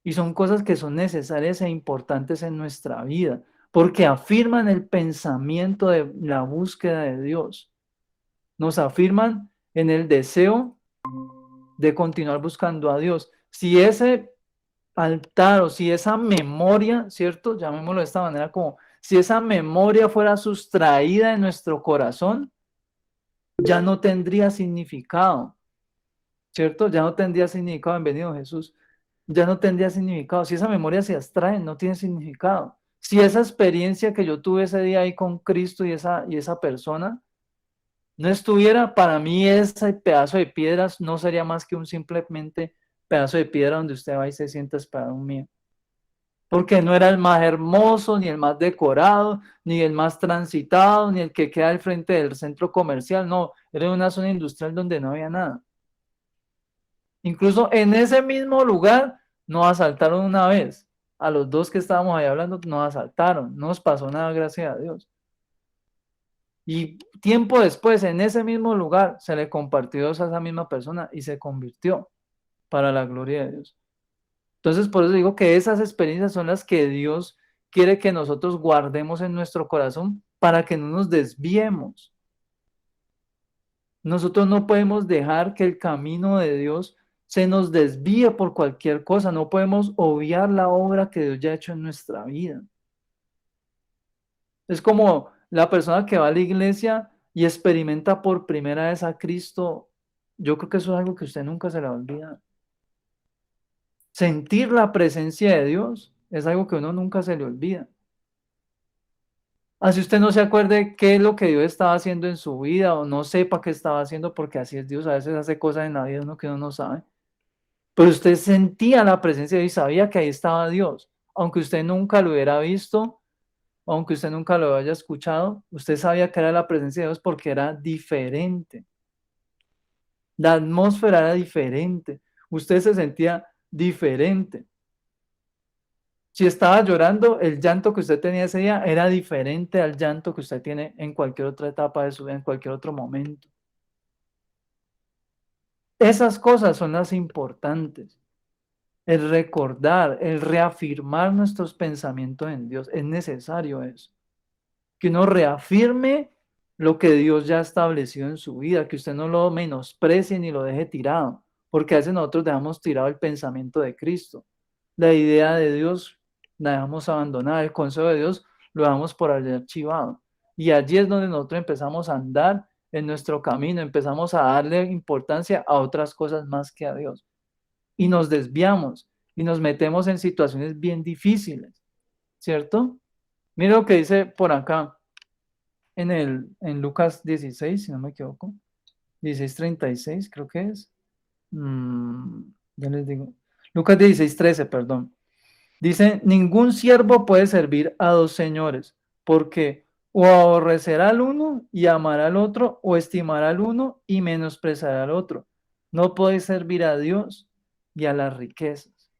Y son cosas que son necesarias e importantes en nuestra vida, porque afirman el pensamiento de la búsqueda de Dios. Nos afirman en el deseo de continuar buscando a Dios. Si ese altar o si esa memoria, ¿cierto? Llamémoslo de esta manera, como si esa memoria fuera sustraída de nuestro corazón, ya no tendría significado, ¿cierto? Ya no tendría significado en venido Jesús. Ya no tendría significado. Si esa memoria se abstrae, no tiene significado. Si esa experiencia que yo tuve ese día ahí con Cristo y esa persona no estuviera, para mí ese pedazo de piedras no sería más que un simplemente pedazo de piedra donde usted va y se sienta a esperar un mío. Porque no era el más hermoso, ni el más decorado, ni el más transitado, ni el que queda al frente del centro comercial. No, era una zona industrial donde no había nada. Incluso en ese mismo lugar nos asaltaron una vez. A los dos que estábamos ahí hablando nos asaltaron. No nos pasó nada, gracias a Dios. Y tiempo después, en ese mismo lugar, se le compartió a esa misma persona y se convirtió para la gloria de Dios. Entonces, por eso digo que esas experiencias son las que Dios quiere que nosotros guardemos en nuestro corazón para que no nos desviemos. Nosotros no podemos dejar que el camino de Dios se nos desvíe por cualquier cosa. No podemos obviar la obra que Dios ya ha hecho en nuestra vida. Es como la persona que va a la iglesia y experimenta por primera vez a Cristo. Yo creo que eso es algo que usted nunca se le va a olvidar. Sentir la presencia de Dios es algo que uno nunca se le olvida. Así usted no se acuerde qué es lo que Dios estaba haciendo en su vida o no sepa qué estaba haciendo, porque así es Dios, a veces hace cosas en la vida uno que uno no sabe. Pero usted sentía la presencia de Dios y sabía que ahí estaba Dios. Aunque usted nunca lo hubiera visto, aunque usted nunca lo haya escuchado, usted sabía que era la presencia de Dios porque era diferente. La atmósfera era diferente. Usted se sentía diferente. Si estaba llorando, el llanto que usted tenía ese día era diferente al llanto que usted tiene en cualquier otra etapa de su vida, en cualquier otro momento. Esas cosas son las importantes. El recordar, el reafirmar nuestros pensamientos en Dios. Es necesario eso. Que uno reafirme lo que Dios ya ha establecido en su vida, que usted no lo menosprecie ni lo deje tirado, porque a veces nosotros dejamos tirado el pensamiento de Cristo. La idea de Dios la dejamos abandonada, el consejo de Dios lo dejamos por allá archivado. Y allí es donde nosotros empezamos a andar en nuestro camino, empezamos a darle importancia a otras cosas más que a Dios. Y nos desviamos y nos metemos en situaciones bien difíciles, ¿cierto? Mira lo que dice por acá en Lucas 16, si no me equivoco. 16:36 creo que es. Mm, ya les digo. Lucas 16:13, perdón. Dice, ningún siervo puede servir a dos señores, porque o aborrecerá al uno y amará al otro, o estimará al uno y menospreciará al otro. No puede servir a Dios y a las riquezas.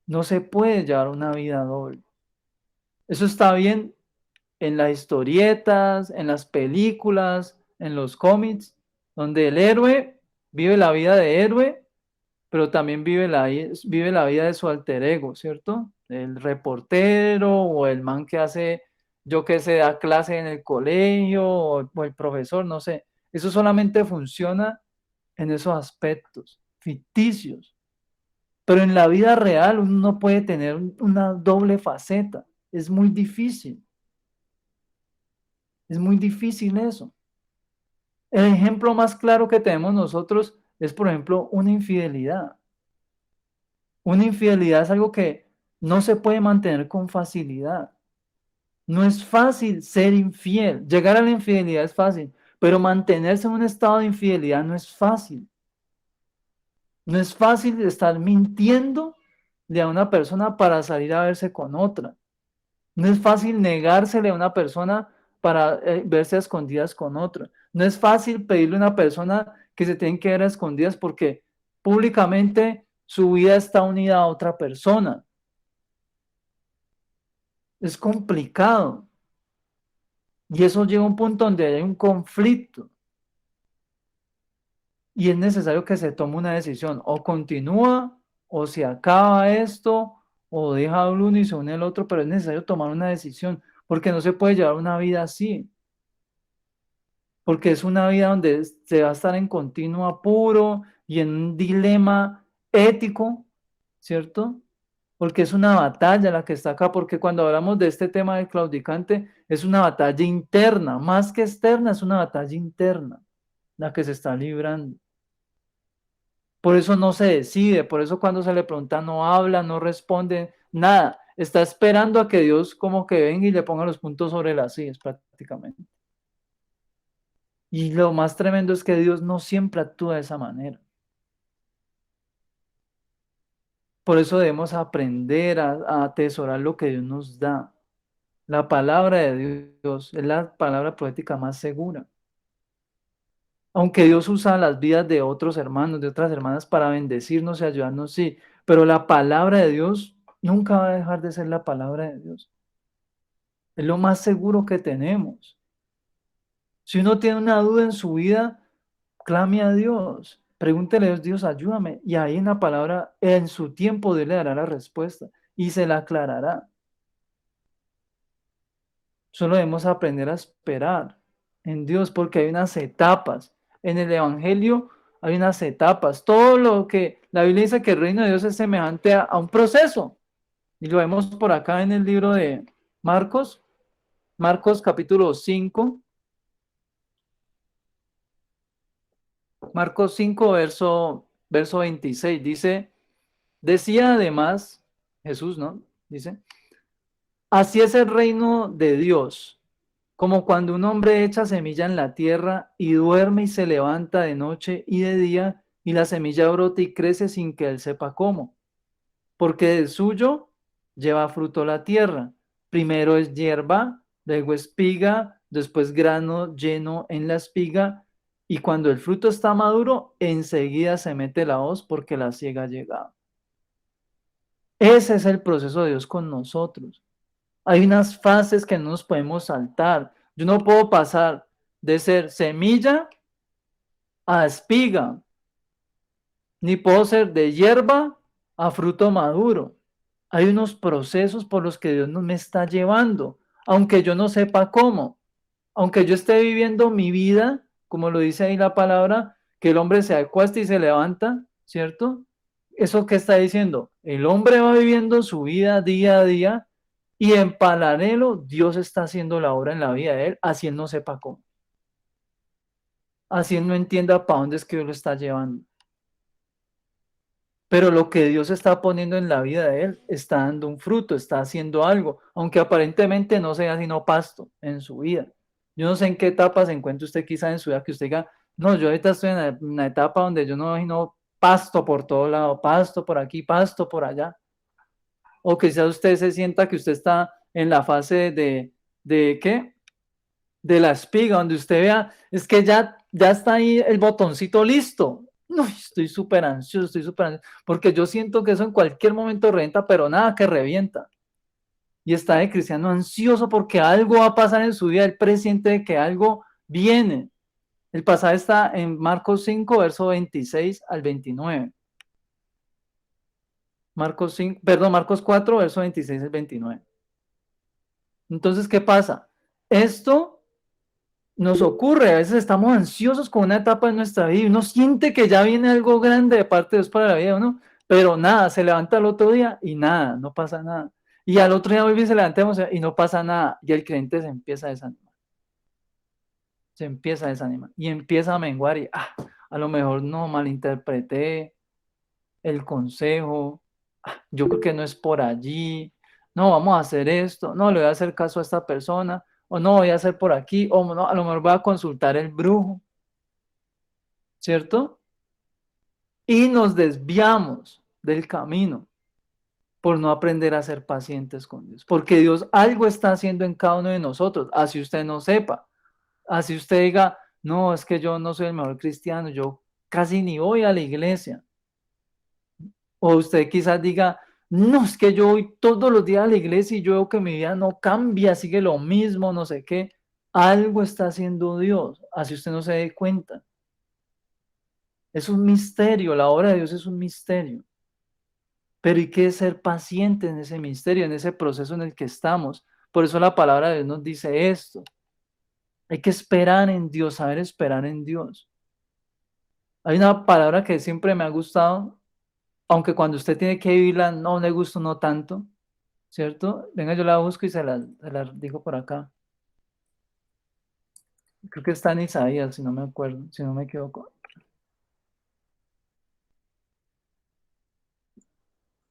No se puede llevar una vida doble. Eso está bien en las historietas, en las películas, en los cómics, donde el héroe vive la vida de héroe, pero también vive la vida de su alter ego, ¿cierto? El reportero o el man que hace, yo que sé, da clase en el colegio o el profesor, no sé. Eso solamente funciona en esos aspectos ficticios. Pero en la vida real uno no puede tener una doble faceta. Es muy difícil. Es muy difícil eso. El ejemplo más claro que tenemos nosotros es, por ejemplo, una infidelidad. Una infidelidad es algo que no se puede mantener con facilidad. No es fácil ser infiel. Llegar a la infidelidad es fácil, pero mantenerse en un estado de infidelidad no es fácil. No es fácil estar mintiendo a una persona para salir a verse con otra. No es fácil negársele a una persona para verse a escondidas con otra. No es fácil pedirle a una persona que se tiene que ver a escondidas porque públicamente su vida está unida a otra persona. Es complicado. Y eso llega a un punto donde hay un conflicto. Y es necesario que se tome una decisión. O continúa, o se acaba esto, o deja al uno y se une el otro, pero es necesario tomar una decisión, porque no se puede llevar una vida así. Porque es una vida donde se va a estar en continuo apuro y en un dilema ético, ¿cierto? Porque es una batalla la que está acá, porque cuando hablamos de este tema del claudicante, es una batalla interna, más que externa, es una batalla interna la que se está librando. Por eso no se decide, por eso cuando se le pregunta no habla, no responde, nada, está esperando a que Dios como que venga y le ponga los puntos sobre las sillas prácticamente. Y lo más tremendo es que Dios no siempre actúa de esa manera. Por eso debemos aprender a atesorar lo que Dios nos da. La palabra de Dios es la palabra profética más segura. Aunque Dios usa las vidas de otros hermanos, de otras hermanas para bendecirnos y ayudarnos, sí, pero la palabra de Dios nunca va a dejar de ser la palabra de Dios. Es lo más seguro que tenemos. Si uno tiene una duda en su vida, clame a Dios, pregúntele a Dios, Dios, ayúdame. Y ahí en la palabra, en su tiempo, Dios le dará la respuesta y se la aclarará. Solo debemos aprender a esperar en Dios porque hay unas etapas. En el Evangelio hay unas etapas. Todo lo que la Biblia dice que el reino de Dios es semejante a un proceso. Y lo vemos por acá en el libro de Marcos, Marcos capítulo 5, Marcos 5, verso 26. Dice, decía además, Jesús, ¿no? Dice, así es el reino de Dios, como cuando un hombre echa semilla en la tierra y duerme y se levanta de noche y de día, y la semilla brota y crece sin que él sepa cómo, porque del suyo lleva fruto la tierra. Primero es hierba, luego espiga, después grano lleno en la espiga, y cuando el fruto está maduro, enseguida se mete la hoz porque la siega ha llegado. Ese es el proceso de Dios con nosotros. Hay unas fases que no nos podemos saltar. Yo no puedo pasar de ser semilla a espiga, ni puedo ser de hierba a fruto maduro. Hay unos procesos por los que Dios nos me está llevando, aunque yo no sepa cómo, aunque yo esté viviendo mi vida, como lo dice ahí la palabra, que el hombre se acuesta y se levanta, ¿cierto? ¿Eso qué está diciendo? El hombre va viviendo su vida día a día y en paralelo Dios está haciendo la obra en la vida de él, así él no sepa cómo. así él no entienda para dónde es que Dios lo está llevando. Pero lo que Dios está poniendo en la vida de él está dando un fruto, está haciendo algo, aunque aparentemente no sea sino pasto en su vida. Yo no sé en qué etapa se encuentra usted quizá en su vida que usted diga, no, yo ahorita estoy en una etapa donde yo no imagino pasto por todo lado, pasto por aquí, pasto por allá. O quizás usted se sienta que usted está en la fase ¿de qué? De la espiga, donde usted vea, es que ya está ahí el botoncito listo. No, estoy súper ansioso, porque yo siento que eso en cualquier momento revienta, pero nada que revienta. Y está el cristiano ansioso porque algo va a pasar en su vida, el presiente de que algo viene. El pasaje está en Marcos 5, verso 26 al 29. Marcos 5, perdón, Marcos 4, verso 26 al 29. Entonces, ¿qué pasa? Esto nos ocurre, a veces estamos ansiosos con una etapa de nuestra vida y uno siente que ya viene algo grande de parte de Dios para la vida, ¿no? Pero nada, se levanta el otro día y nada, no pasa nada. Y al otro día vuelve y se levanta y no pasa nada. Y el creyente se empieza a desanimar, se empieza a desanimar y empieza a menguar y a lo mejor no malinterpreté el consejo, yo creo que no es por allí, no, vamos a hacer esto, no, le voy a hacer caso a esta persona, o no, voy a hacer por aquí, o no, a lo mejor voy a consultar el brujo, ¿cierto? Y nos desviamos del camino por no aprender a ser pacientes con Dios, porque Dios algo está haciendo en cada uno de nosotros, así usted no sepa, así usted diga, no, es que yo no soy el mejor cristiano, yo casi ni voy a la iglesia, o usted quizás diga, no, es que yo voy todos los días a la iglesia y yo veo que mi vida no cambia, sigue lo mismo, no sé qué. Algo está haciendo Dios, así usted no se dé cuenta. Es un misterio, la obra de Dios es un misterio. Pero hay que ser paciente en ese misterio, en ese proceso en el que estamos. Por eso la palabra de Dios nos dice esto. Hay que esperar en Dios, saber esperar en Dios. Hay una palabra que siempre me ha gustado, aunque cuando usted tiene que vivirla no le gusta no tanto, ¿cierto? Venga, yo la busco y se la digo por acá. Creo que está en Isaías, si no me acuerdo, si no me equivoco.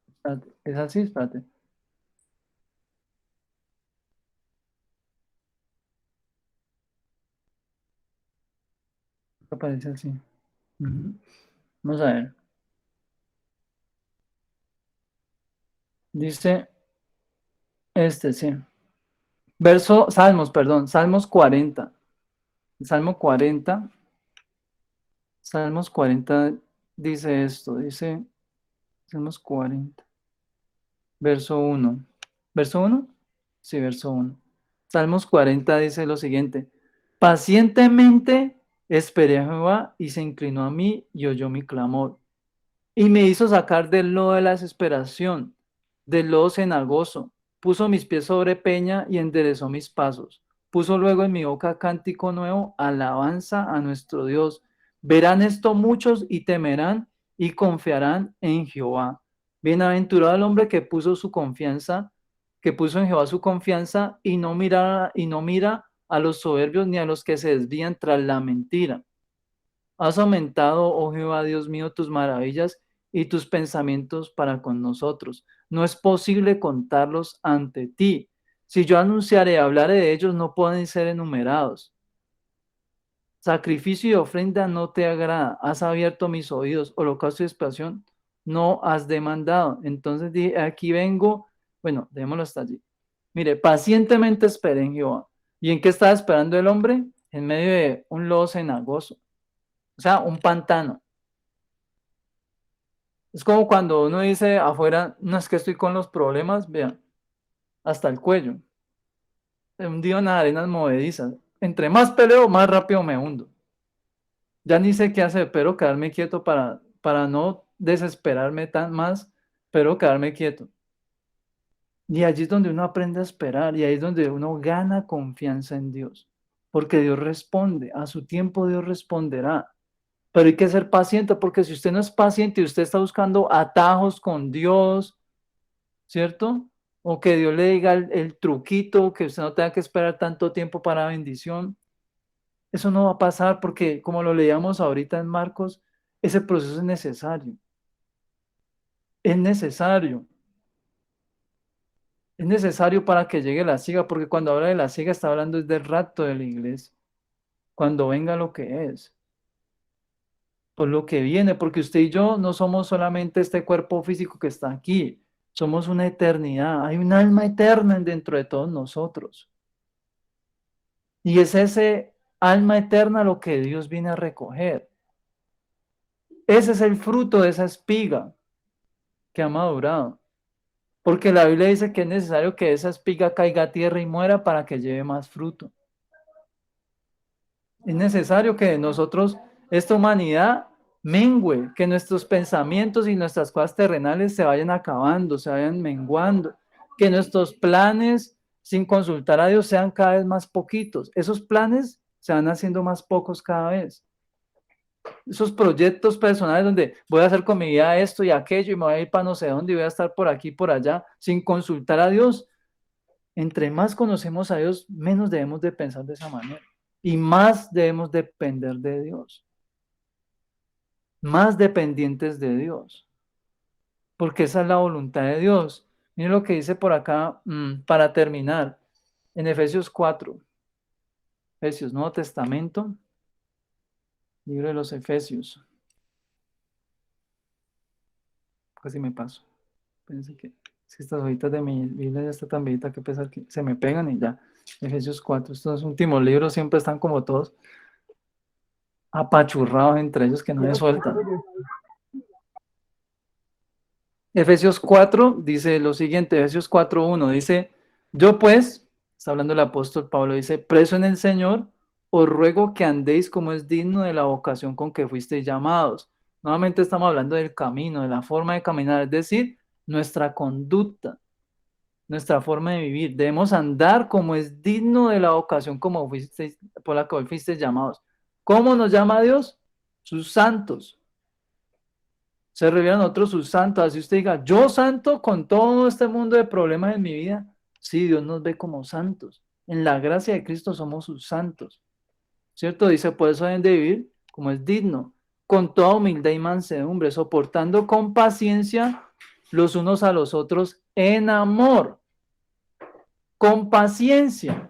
Espérate, es así, espérate. Aparece así. Ujú. Vamos a ver. Dice sí. Salmos, perdón, Salmos 40. Salmo 40, Salmos 40 dice esto, dice Salmos 40, verso uno. ¿Verso uno? Sí, verso uno. Salmos 40 dice lo siguiente: pacientemente esperé a Jehová y se inclinó a mí y oyó mi clamor. Y me hizo sacar del lodo de la desesperación, del lodo cenagoso. Puso mis pies sobre peña y enderezó mis pasos. Puso luego en mi boca cántico nuevo, alabanza a nuestro Dios. Verán esto muchos y temerán y confiarán en Jehová. Bienaventurado el hombre que puso su confianza, que puso en Jehová su confianza y no mira a los soberbios ni a los que se desvían tras la mentira. Has aumentado, oh Jehová, Dios mío, tus maravillas y tus pensamientos para con nosotros. No es posible contarlos ante ti. Si yo anunciare y hablaré de ellos, no pueden ser enumerados. Sacrificio y ofrenda no te agrada. Has abierto mis oídos. Holocausto y expiación no has demandado. Entonces dije, aquí vengo. Bueno, démoslo hasta allí. Mire, pacientemente esperé en Jehová. ¿Y en qué estaba esperando el hombre? En medio de un lodo cenagoso, o sea, un pantano. Es como cuando uno dice afuera, no es que estoy con los problemas, vean, hasta el cuello, hundido en las arenas movedizas. Entre más peleo, más rápido me hundo. Ya ni sé qué hacer, pero quedarme quieto para no desesperarme tan más, pero quedarme quieto. Y allí es donde uno aprende a esperar y ahí es donde uno gana confianza en Dios, porque Dios responde, a su tiempo Dios responderá. Pero hay que ser paciente, porque si usted no es paciente y usted está buscando atajos con Dios, ¿cierto? O que Dios le diga el truquito, que usted no tenga que esperar tanto tiempo para bendición. Eso no va a pasar porque, como lo leíamos ahorita en Marcos, ese proceso es necesario. Es necesario. Es necesario para que llegue la siga, porque cuando habla de la siga está hablando es del rapto de la iglesia. Cuando venga lo que es, por lo que viene, porque usted y yo no somos solamente este cuerpo físico que está aquí, somos una eternidad. Hay un alma eterna dentro de todos nosotros. Y es ese alma eterna lo que Dios viene a recoger. Ese es el fruto de esa espiga que ha madurado. Porque la Biblia dice que es necesario que esa espiga caiga a tierra y muera para que lleve más fruto. Es necesario que nosotros, esta humanidad, mengüe, que nuestros pensamientos y nuestras cosas terrenales se vayan acabando, se vayan menguando, que nuestros planes sin consultar a Dios sean cada vez más poquitos. Esos planes se van haciendo más pocos cada vez. Esos proyectos personales donde voy a hacer con mi vida esto y aquello y me voy a ir para no sé dónde y voy a estar por aquí y por allá sin consultar a Dios. Entre más conocemos a Dios, menos debemos de pensar de esa manera y más debemos depender de Dios, más dependientes de Dios, porque esa es la voluntad de Dios. Miren lo que dice por acá para terminar, en Efesios 4, Efesios, Nuevo Testamento, libro de los Efesios, casi me paso. Pensé que si estas hojitas de mi Biblia ya está tan viejita que pesar que se me pegan y ya. Efesios 4, estos últimos libros siempre están como todos apachurrados entre ellos que no me sueltan. Efesios 4 dice lo siguiente, Efesios 4:1 dice, yo pues, está hablando el apóstol Pablo, dice, preso en el Señor, os ruego que andéis como es digno de la vocación con que fuisteis llamados. Nuevamente estamos hablando del camino, de la forma de caminar, es decir, nuestra conducta, nuestra forma de vivir. Debemos andar como es digno de la vocación como fuisteis, por la que hoy fuisteis llamados. ¿Cómo nos llama Dios? Sus santos. Se revelan otros sus santos. Así usted diga, yo santo con todo este mundo de problemas en mi vida. Sí, Dios nos ve como santos. En la gracia de Cristo somos sus santos. ¿Cierto? Dice, por eso deben de vivir como es digno, con toda humildad y mansedumbre, soportando con paciencia los unos a los otros en amor, con paciencia,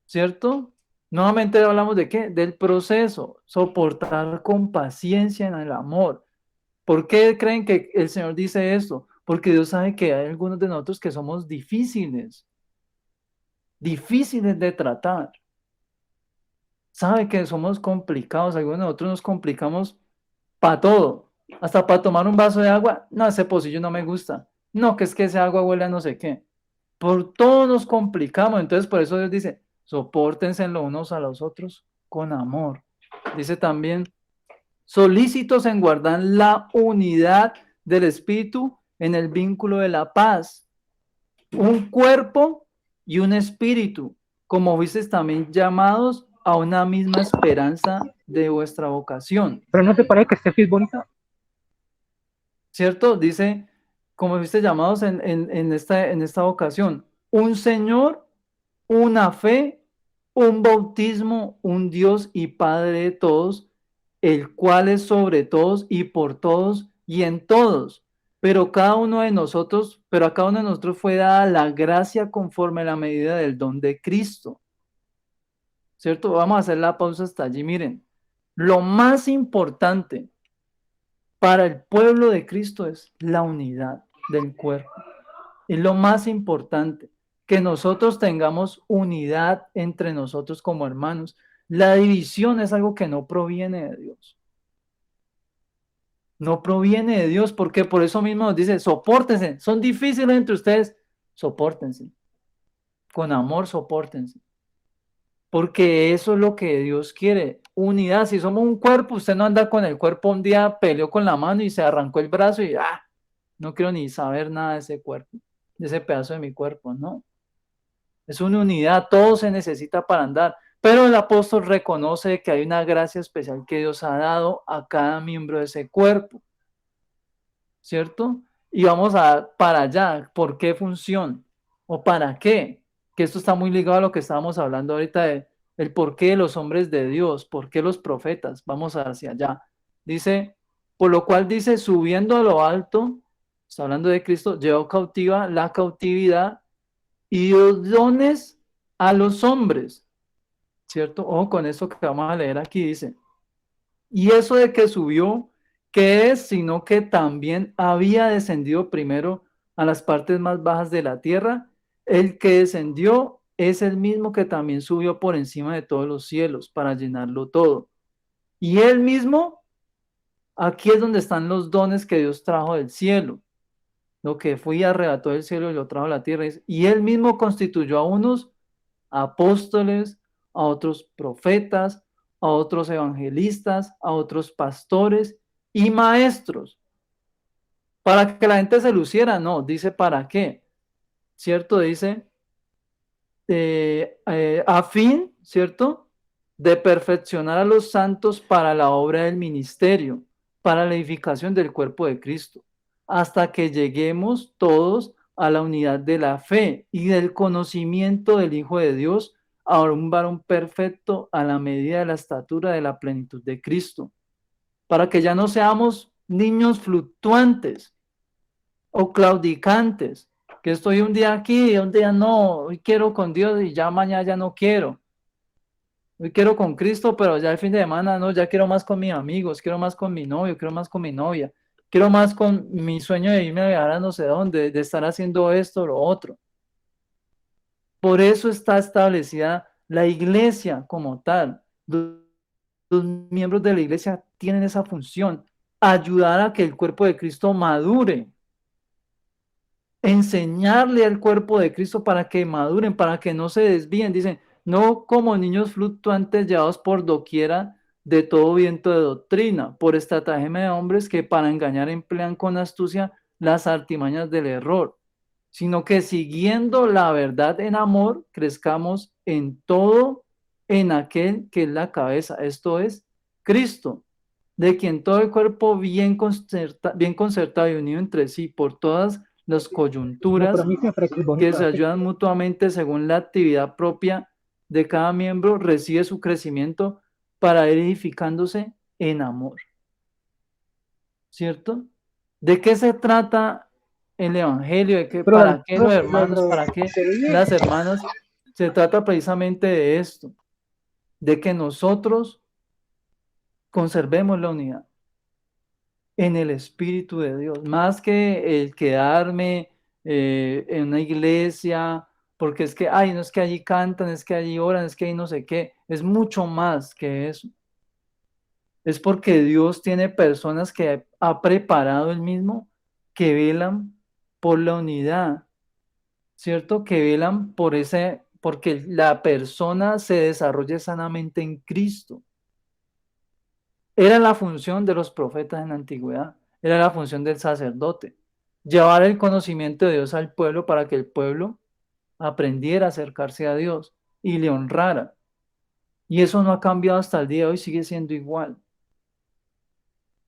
¿cierto? Nuevamente hablamos de qué? Del proceso, soportar con paciencia en el amor. ¿Por qué creen que el Señor dice esto? Porque Dios sabe que hay algunos de nosotros que somos difíciles, difíciles de tratar. Sabe que somos complicados, algunos de nosotros nos complicamos para todo, hasta para tomar un vaso de agua. No, ese pocillo no me gusta. No, que es que ese agua huele a no sé qué. Por todo nos complicamos. Entonces, por eso Dios dice, sopórtense los unos a los otros con amor. Dice también, solícitos en guardar la unidad del espíritu en el vínculo de la paz, un cuerpo y un espíritu, como fuisteis también llamados a una misma esperanza de vuestra vocación. Pero ¿no te parece que Steffi es bonita? ¿Cierto? Dice, como fuisteis llamados en esta vocación, un Señor, una fe, un bautismo, un Dios y Padre de todos, el cual es sobre todos y por todos y en todos. Pero a cada uno de nosotros fue dada la gracia conforme a la medida del don de Cristo. ¿Cierto? Vamos a hacer la pausa hasta allí. Miren, lo más importante para el pueblo de Cristo es la unidad del cuerpo. Es lo más importante, que nosotros tengamos unidad entre nosotros como hermanos. La división es algo que no proviene de Dios. No proviene de Dios, porque por eso mismo nos dice, sopórtense, son difíciles entre ustedes, sopórtense, con amor sopórtense, porque eso es lo que Dios quiere, unidad. Si somos un cuerpo, usted no anda con el cuerpo, un día peleó con la mano y se arrancó el brazo y no quiero ni saber nada de ese cuerpo, de ese pedazo de mi cuerpo, no. Es una unidad, todo se necesita para andar. Pero el apóstol reconoce que hay una gracia especial que Dios ha dado a cada miembro de ese cuerpo, ¿cierto? Y vamos para allá. ¿Por qué función? ¿O para qué? Que esto está muy ligado a lo que estábamos hablando ahorita el porqué de los hombres de Dios, por qué los profetas. Vamos hacia allá. Dice, por lo cual dice, subiendo a lo alto, está hablando de Cristo, llevó cautiva la cautividad y dio dones a los hombres, ¿cierto? Ojo con esto que vamos a leer aquí, dice, y eso de que subió, ¿qué es? Sino que también había descendido primero a las partes más bajas de la tierra. El que descendió es el mismo que también subió por encima de todos los cielos para llenarlo todo. Y él mismo, aquí es donde están los dones que Dios trajo del cielo. Lo que fue y arrebató del cielo y lo trajo a la tierra. Y él mismo constituyó a unos apóstoles, a otros profetas, a otros evangelistas, a otros pastores y maestros. Para que la gente se luciera, no, dice para qué, ¿cierto? Dice a fin, ¿cierto? De perfeccionar a los santos para la obra del ministerio, para la edificación del cuerpo de Cristo, hasta que lleguemos todos a la unidad de la fe y del conocimiento del Hijo de Dios, a un varón perfecto a la medida de la estatura de la plenitud de Cristo, para que ya no seamos niños fluctuantes o claudicantes, que estoy un día aquí y un día no, hoy quiero con Dios y ya mañana ya no quiero. Hoy quiero con Cristo, pero ya el fin de semana no, ya quiero más con mis amigos, quiero más con mi novio, quiero más con mi novia, quiero más con mi sueño de irme a viajar a no sé dónde, de estar haciendo esto o lo otro. Por eso está establecida la iglesia como tal. Los miembros de la iglesia tienen esa función, ayudar a que el cuerpo de Cristo madure, enseñarle al cuerpo de Cristo para que maduren, para que no se desvíen. Dicen, no como niños fluctuantes llevados por doquiera de todo viento de doctrina, por estratagema de hombres que para engañar emplean con astucia las artimañas del error, sino que siguiendo la verdad en amor, crezcamos en todo en aquel que es la cabeza, esto es Cristo, de quien todo el cuerpo bien concertado y unido entre sí por todas las No, pero a coyunturas mí siempre es que bonito se así. ayudan mutuamente según la actividad propia de cada miembro, recibe su crecimiento para ir edificándose en amor, ¿cierto? ¿De qué se trata el Evangelio? ¿De qué, Pero para qué los hermanos, lo para qué sería. las hermanas? Se trata precisamente de esto, de que nosotros conservemos la unidad en el Espíritu de Dios, más que el quedarme en una iglesia, porque es que, ay, no es que allí cantan, es que allí oran, es que ahí no sé qué, es mucho más que eso. Es porque Dios tiene personas que ha preparado él mismo que velan por la unidad, ¿cierto? Que velan por ese, porque la persona se desarrolle sanamente en Cristo. Era la función de los profetas en la antigüedad, era la función del sacerdote, llevar el conocimiento de Dios al pueblo para que el pueblo aprendiera a acercarse a Dios y le honrara. Y eso no ha cambiado hasta el día de hoy, sigue siendo igual.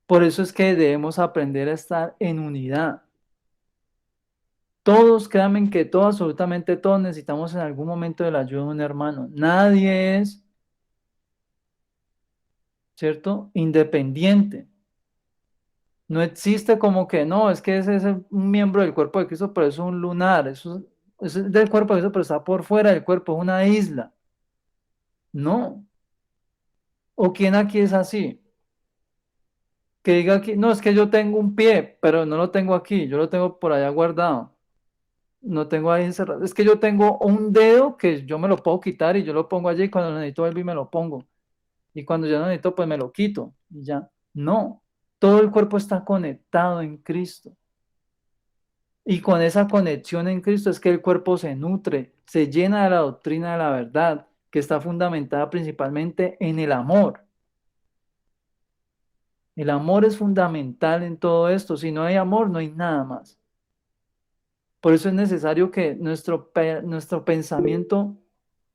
Por eso es que debemos aprender a estar en unidad. Todos, créanme que todos, absolutamente todos necesitamos en algún momento de la ayuda de un hermano. Nadie es, ¿cierto? Independiente. No existe como que no, es que ese es un miembro del cuerpo de Cristo, pero eso es un lunar, eso es del cuerpo de Cristo, pero está por fuera del cuerpo, es una isla. No. ¿O quién aquí es así? Que diga aquí, no, es que yo tengo un pie, pero no lo tengo aquí, yo lo tengo por allá guardado, no tengo ahí encerrado. Es que yo tengo un dedo que yo me lo puedo quitar y yo lo pongo allí y cuando lo necesito vuelvo y me lo pongo. Y cuando ya no necesito, pues me lo quito y ya. No, todo el cuerpo está conectado en Cristo. Y con esa conexión en Cristo es que el cuerpo se nutre, se llena de la doctrina de la verdad, que está fundamentada principalmente en el amor. El amor es fundamental en todo esto. Si no hay amor, no hay nada más. Por eso es necesario que nuestro pensamiento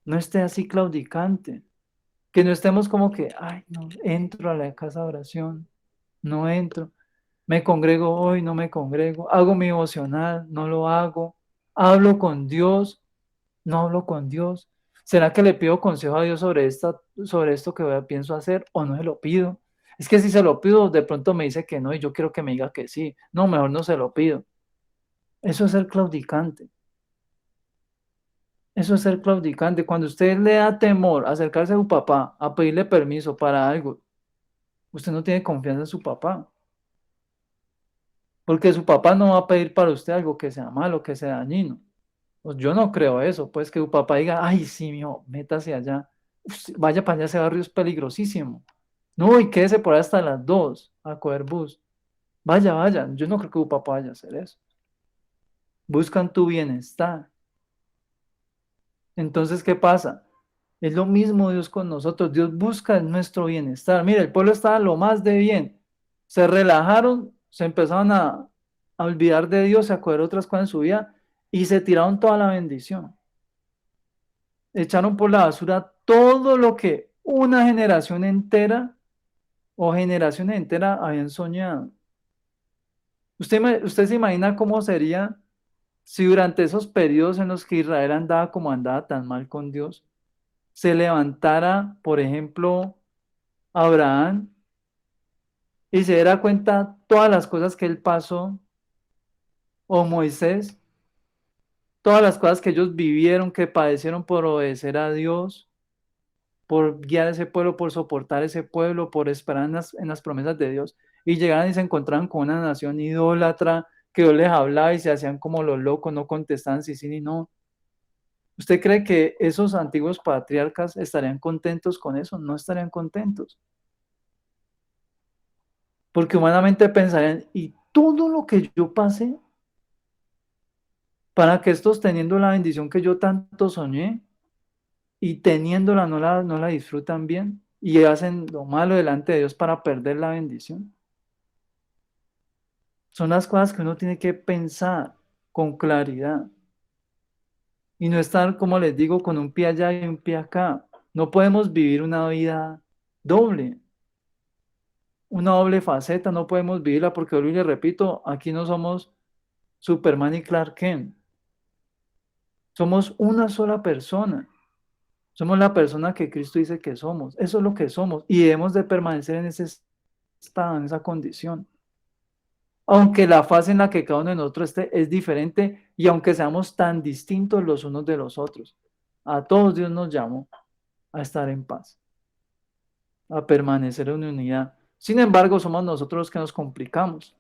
no esté así claudicante, que no estemos como que, ay, no, entro a la casa de oración, no entro, me congrego hoy, no me congrego, hago mi devocional, no lo hago, hablo con Dios, no hablo con Dios. ¿Será que le pido consejo a Dios sobre esto que pienso hacer o no se lo pido? Es que si se lo pido, de pronto me dice que no y yo quiero que me diga que sí. No, mejor no se lo pido. Eso es ser claudicante. Eso es ser claudicante. Cuando usted le da temor acercarse a su papá a pedirle permiso para algo, usted no tiene confianza en su papá. Porque su papá no va a pedir para usted algo que sea malo, que sea dañino. Pues yo no creo eso, pues que su papá diga, ay, sí, mijo, métase allá. Vaya para allá, ese barrio es peligrosísimo. No, y quédese por ahí hasta las 2 a coger bus. Vaya, vaya, yo no creo que tu papá vaya a hacer eso. Buscan tu bienestar. Entonces, ¿qué pasa? Es lo mismo Dios con nosotros. Dios busca nuestro bienestar. Mire, el pueblo estaba lo más de bien. Se relajaron, se empezaron a olvidar de Dios, a coger otras cosas en su vida y se tiraron toda la bendición. Echaron por la basura todo lo que una generación entera o generaciones enteras habían soñado. ¿Usted se imagina cómo sería si durante esos periodos en los que Israel andaba como andaba tan mal con Dios, se levantara, por ejemplo, Abraham y se diera cuenta todas las cosas que él pasó, o Moisés, todas las cosas que ellos vivieron, que padecieron por obedecer a Dios, por guiar a ese pueblo, por soportar ese pueblo, por esperar en las promesas de Dios, y llegaran y se encontraban con una nación idólatra, que Dios les hablaba y se hacían como los locos, no contestaban si sí ni no. ¿Usted cree que esos antiguos patriarcas estarían contentos con eso? No estarían contentos, porque humanamente pensarían, y todo lo que yo pasé para que estos teniendo la bendición que yo tanto soñé y teniéndola no la disfrutan bien y hacen lo malo delante de Dios para perder la bendición. Son las cosas que uno tiene que pensar con claridad y no estar, como les digo, con un pie allá y un pie acá. No podemos vivir una vida doble, una doble faceta, no podemos vivirla porque, hoy les repito, aquí no somos Superman y Clark Kent, somos una sola persona. Somos la persona que Cristo dice que somos. Eso es lo que somos y debemos de permanecer en ese estado, en esa condición. Aunque la fase en la que cada uno de nosotros esté es diferente y aunque seamos tan distintos los unos de los otros, a todos Dios nos llamó a estar en paz, a permanecer en unidad. Sin embargo, somos nosotros los que nos complicamos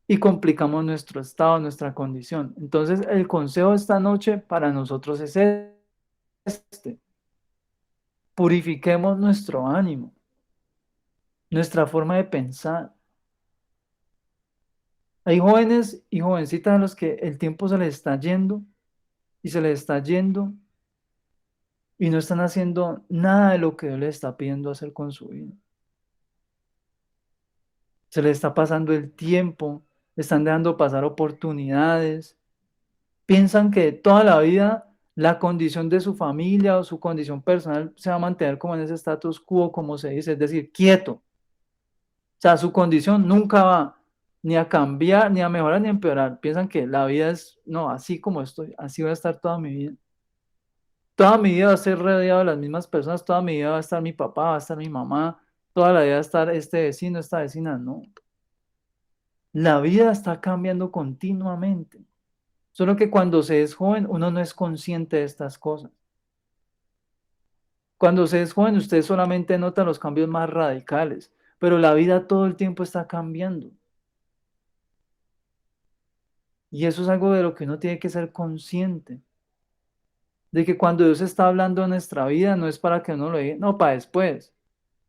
y complicamos nuestro estado, nuestra condición. Entonces, el consejo de esta noche para nosotros es este. Purifiquemos nuestro ánimo, nuestra forma de pensar. Hay jóvenes y jovencitas a los que el tiempo se les está yendo y se les está yendo y no están haciendo nada de lo que Dios les está pidiendo hacer con su vida. Se les está pasando el tiempo, están dejando pasar oportunidades, piensan que toda la vida la condición de su familia o su condición personal se va a mantener como en ese status quo, como se dice, es decir, quieto. O sea, su condición nunca va ni a cambiar, ni a mejorar, ni a empeorar. Piensan que la vida es, no, así como estoy, así voy a estar toda mi vida. Toda mi vida va a ser rodeado de las mismas personas, toda mi vida va a estar mi papá, va a estar mi mamá, toda la vida va a estar este vecino, esta vecina, no. La vida está cambiando continuamente. Solo que cuando se es joven, uno no es consciente de estas cosas. Cuando se es joven, usted solamente nota los cambios más radicales, pero la vida todo el tiempo está cambiando. Y eso es algo de lo que uno tiene que ser consciente, de que cuando Dios está hablando de nuestra vida, no es para que uno lo diga, no, para después,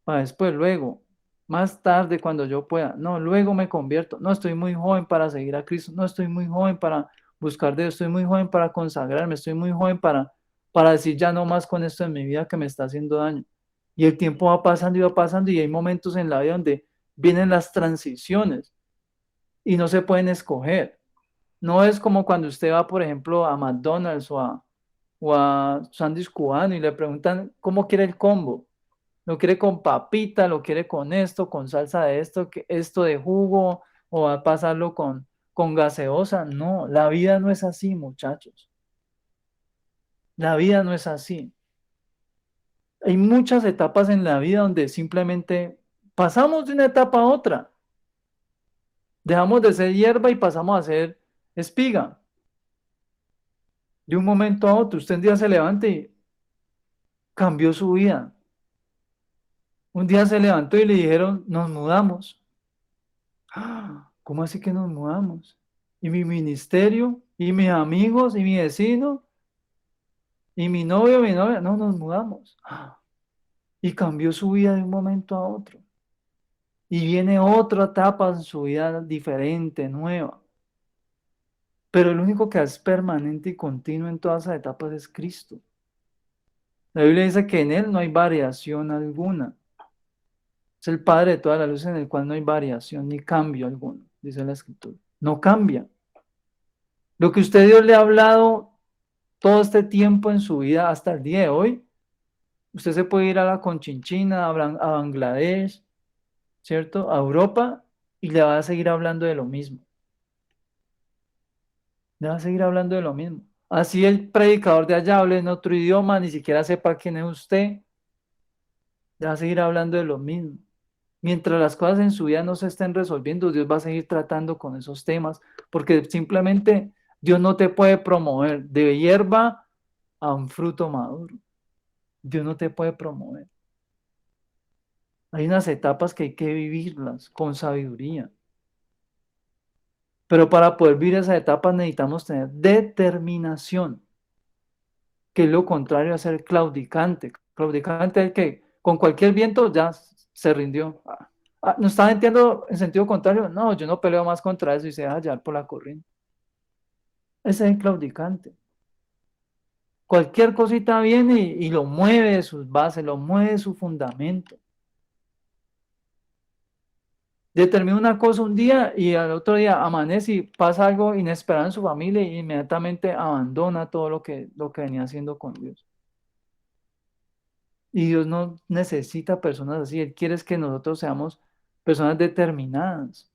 luego, más tarde cuando yo pueda, no, luego me convierto, no, estoy muy joven para seguir a Cristo, no, estoy muy joven para buscar de Dios, estoy muy joven para consagrarme, estoy muy joven para decir ya no más con esto en mi vida que me está haciendo daño. Y el tiempo va pasando y hay momentos en la vida donde vienen las transiciones y no se pueden escoger. No es como cuando usted va, por ejemplo, a McDonald's o a Sandy's Cubano y le preguntan cómo quiere el combo. ¿Lo quiere con papita? ¿Lo quiere con esto? ¿Con salsa de esto? ¿Esto de jugo? ¿O va a pasarlo con gaseosa? No, la vida no es así, muchachos. La vida no es así. Hay muchas etapas en la vida donde simplemente pasamos de una etapa a otra. Dejamos de ser hierba y pasamos a ser espiga. De un momento a otro, usted un día se levanta y cambió su vida. Un día se levantó y le dijeron, nos mudamos. ¡Ah! ¿Cómo así que nos mudamos? Y mi ministerio, y mis amigos, y mi vecino, y mi novio, mi novia, no, nos mudamos. ¡Ah! Y cambió su vida de un momento a otro. Y viene otra etapa en su vida diferente, nueva. Pero el único que es permanente y continuo en todas esas etapas es Cristo. La Biblia dice que en Él no hay variación alguna. Es el Padre de todas las luces en el cual no hay variación ni cambio alguno, dice la Escritura. No cambia. Lo que usted Dios le ha hablado todo este tiempo en su vida hasta el día de hoy, usted se puede ir a la Conchinchina, a Bangladesh, ¿cierto? A Europa y le va a seguir hablando de lo mismo. Le va a seguir hablando de lo mismo. Así el predicador de allá hable en otro idioma, ni siquiera sepa quién es usted, le va a seguir hablando de lo mismo. Mientras las cosas en su vida no se estén resolviendo, Dios va a seguir tratando con esos temas, porque simplemente Dios no te puede promover de hierba a un fruto maduro. Dios no te puede promover. Hay unas etapas que hay que vivirlas con sabiduría. Pero para poder vivir esas etapas necesitamos tener determinación, que es lo contrario a ser claudicante. Claudicante es el que con cualquier viento ya se rindió. ¿No estaba entiendo en sentido contrario? No, yo no peleo más contra eso y se deja llevar por la corriente. Ese es el claudicante. Cualquier cosita viene y lo mueve de sus bases, lo mueve de su fundamento. Determina una cosa un día y al otro día amanece y pasa algo inesperado en su familia y inmediatamente abandona todo lo que venía haciendo con Dios. Y Dios no necesita personas así. Él quiere es que nosotros seamos personas determinadas,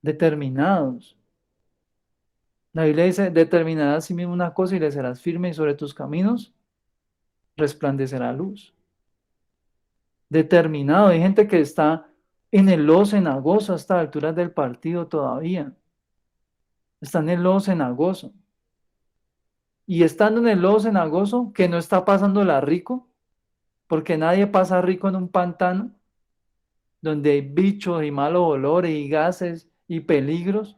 determinados. La Biblia dice, determinarás a sí mismo una cosa y le serás firme y sobre tus caminos resplandecerá luz. Determinado. Hay gente que está en el lodo cenagoso a estas alturas del partido todavía. Está en el lodo cenagoso. Y estando en el lodo cenagoso, que no está pasándola rico, porque nadie pasa rico en un pantano, donde hay bichos y malos olores y gases y peligros.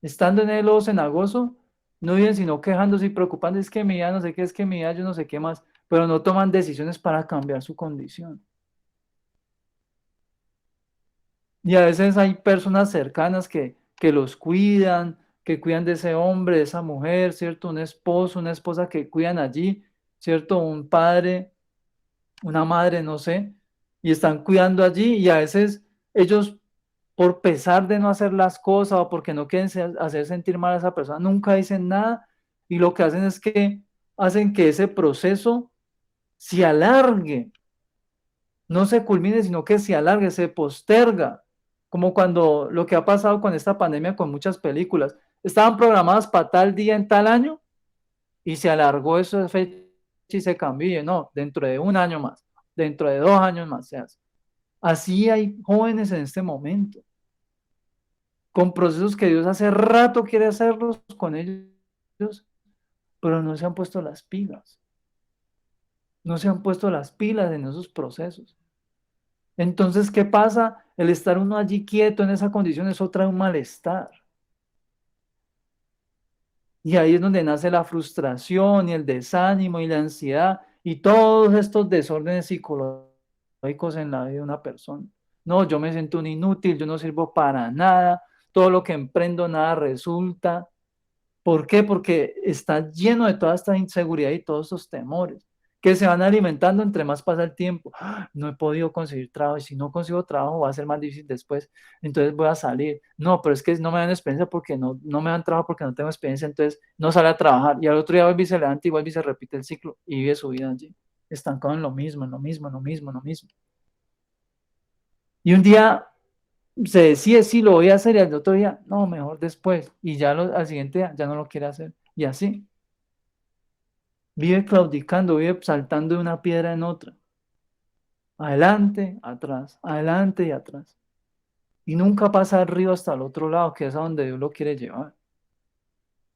Estando en el lodo cenagoso, no viven sino quejándose y preocupándose, es que mi vida no sé qué, es que mi vida yo no sé qué más, pero no toman decisiones para cambiar su condición. Y a veces hay personas cercanas que los cuidan, que cuidan de ese hombre, de esa mujer, ¿cierto? Un esposo, una esposa que cuidan allí, ¿cierto? Un padre, una madre, no sé, y están cuidando allí y a veces ellos, por pesar de no hacer las cosas o porque no quieren hacer sentir mal a esa persona, nunca dicen nada y lo que hacen es que hacen que ese proceso se alargue, no se culmine, sino que se alargue, se posterga, como cuando lo que ha pasado con esta pandemia con muchas películas, estaban programadas para tal día en tal año y se alargó esa fecha y se cambió, no, dentro de un año más, dentro de 2 años más se hace. Así hay jóvenes en este momento, con procesos que Dios hace rato quiere hacerlos con ellos, pero no se han puesto las pilas, no se han puesto las pilas en esos procesos. Entonces, ¿qué pasa? El estar uno allí quieto en esa condición, eso trae un malestar. Y ahí es donde nace la frustración y el desánimo y la ansiedad y todos estos desórdenes psicológicos en la vida de una persona. No, yo me siento un inútil, yo no sirvo para nada, todo lo que emprendo nada resulta. ¿Por qué? Porque está lleno de toda esta inseguridad y todos estos temores que se van alimentando entre más pasa el tiempo. ¡Ah! No he podido conseguir trabajo y si no consigo trabajo va a ser más difícil después, entonces voy a salir. No, pero es que no me dan experiencia porque no me dan trabajo porque no tengo experiencia, entonces no sale a trabajar y al otro día vuelve y se levanta y vuelve y se repite el ciclo y vive su vida allí, estancado en lo mismo, en lo mismo, en lo mismo, en lo mismo. Y un día se decide si lo voy a hacer y al otro día, no, mejor después. Y ya al siguiente día ya no lo quiere hacer. Y así, vive claudicando, vive saltando de una piedra en otra. Adelante y atrás. Y nunca pasa del río hasta el otro lado, que es a donde Dios lo quiere llevar.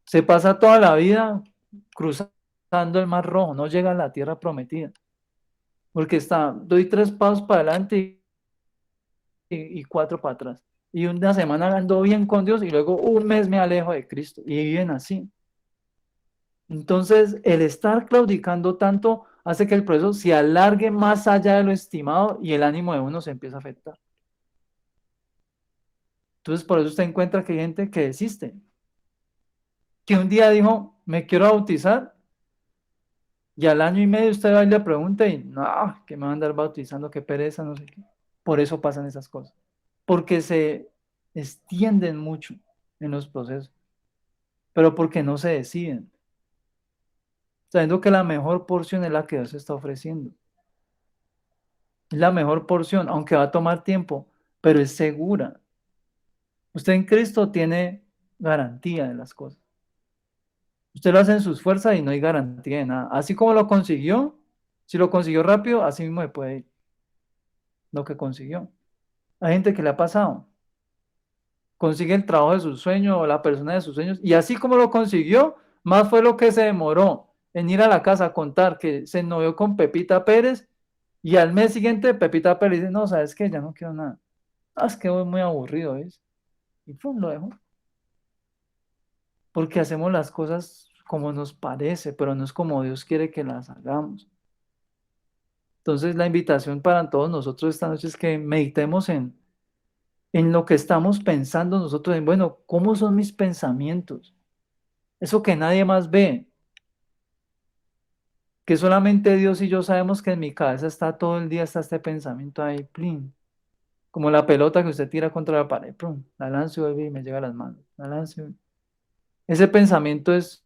Se pasa toda la vida cruzando el Mar Rojo, no llega a la tierra prometida. Porque doy 3 pasos para adelante y 4 para atrás. Y una semana ando bien con Dios y luego un mes me alejo de Cristo. Y viven así. Entonces, el estar claudicando tanto hace que el proceso se alargue más allá de lo estimado y el ánimo de uno se empieza a afectar. Entonces, por eso usted encuentra que hay gente que desiste, que un día dijo, me quiero bautizar, y al año y medio usted va y le pregunta y no, que me van a andar bautizando, qué pereza, no sé qué. Por eso pasan esas cosas, porque se extienden mucho en los procesos, pero porque no se deciden, sabiendo que la mejor porción es la que Dios está ofreciendo. Es la mejor porción, aunque va a tomar tiempo, pero es segura. Usted en Cristo tiene garantía de las cosas. Usted lo hace en sus fuerzas y no hay garantía de nada. Así como lo consiguió, si lo consiguió rápido, así mismo se puede ir lo que consiguió. Hay gente que le ha pasado. Consigue el trabajo de sus sueños o la persona de sus sueños y así como lo consiguió, más fue lo que se demoró en ir a la casa a contar que se novió con Pepita Pérez y al mes siguiente Pepita Pérez dice, no, ¿sabes qué? Ya no quiero nada. Ah, es que voy muy aburrido, ¿ves? Y pum, lo dejo. Porque hacemos las cosas como nos parece, pero no es como Dios quiere que las hagamos. Entonces, la invitación para todos nosotros esta noche es que meditemos en lo que estamos pensando nosotros, en, bueno, ¿cómo son mis pensamientos? Eso que nadie más ve, que solamente Dios y yo sabemos que en mi cabeza está todo el día, está este pensamiento ahí, plin, como la pelota que usted tira contra la pared, plum, la lanzo y vuelve y me llega a las manos, la lanzo. Ese pensamiento es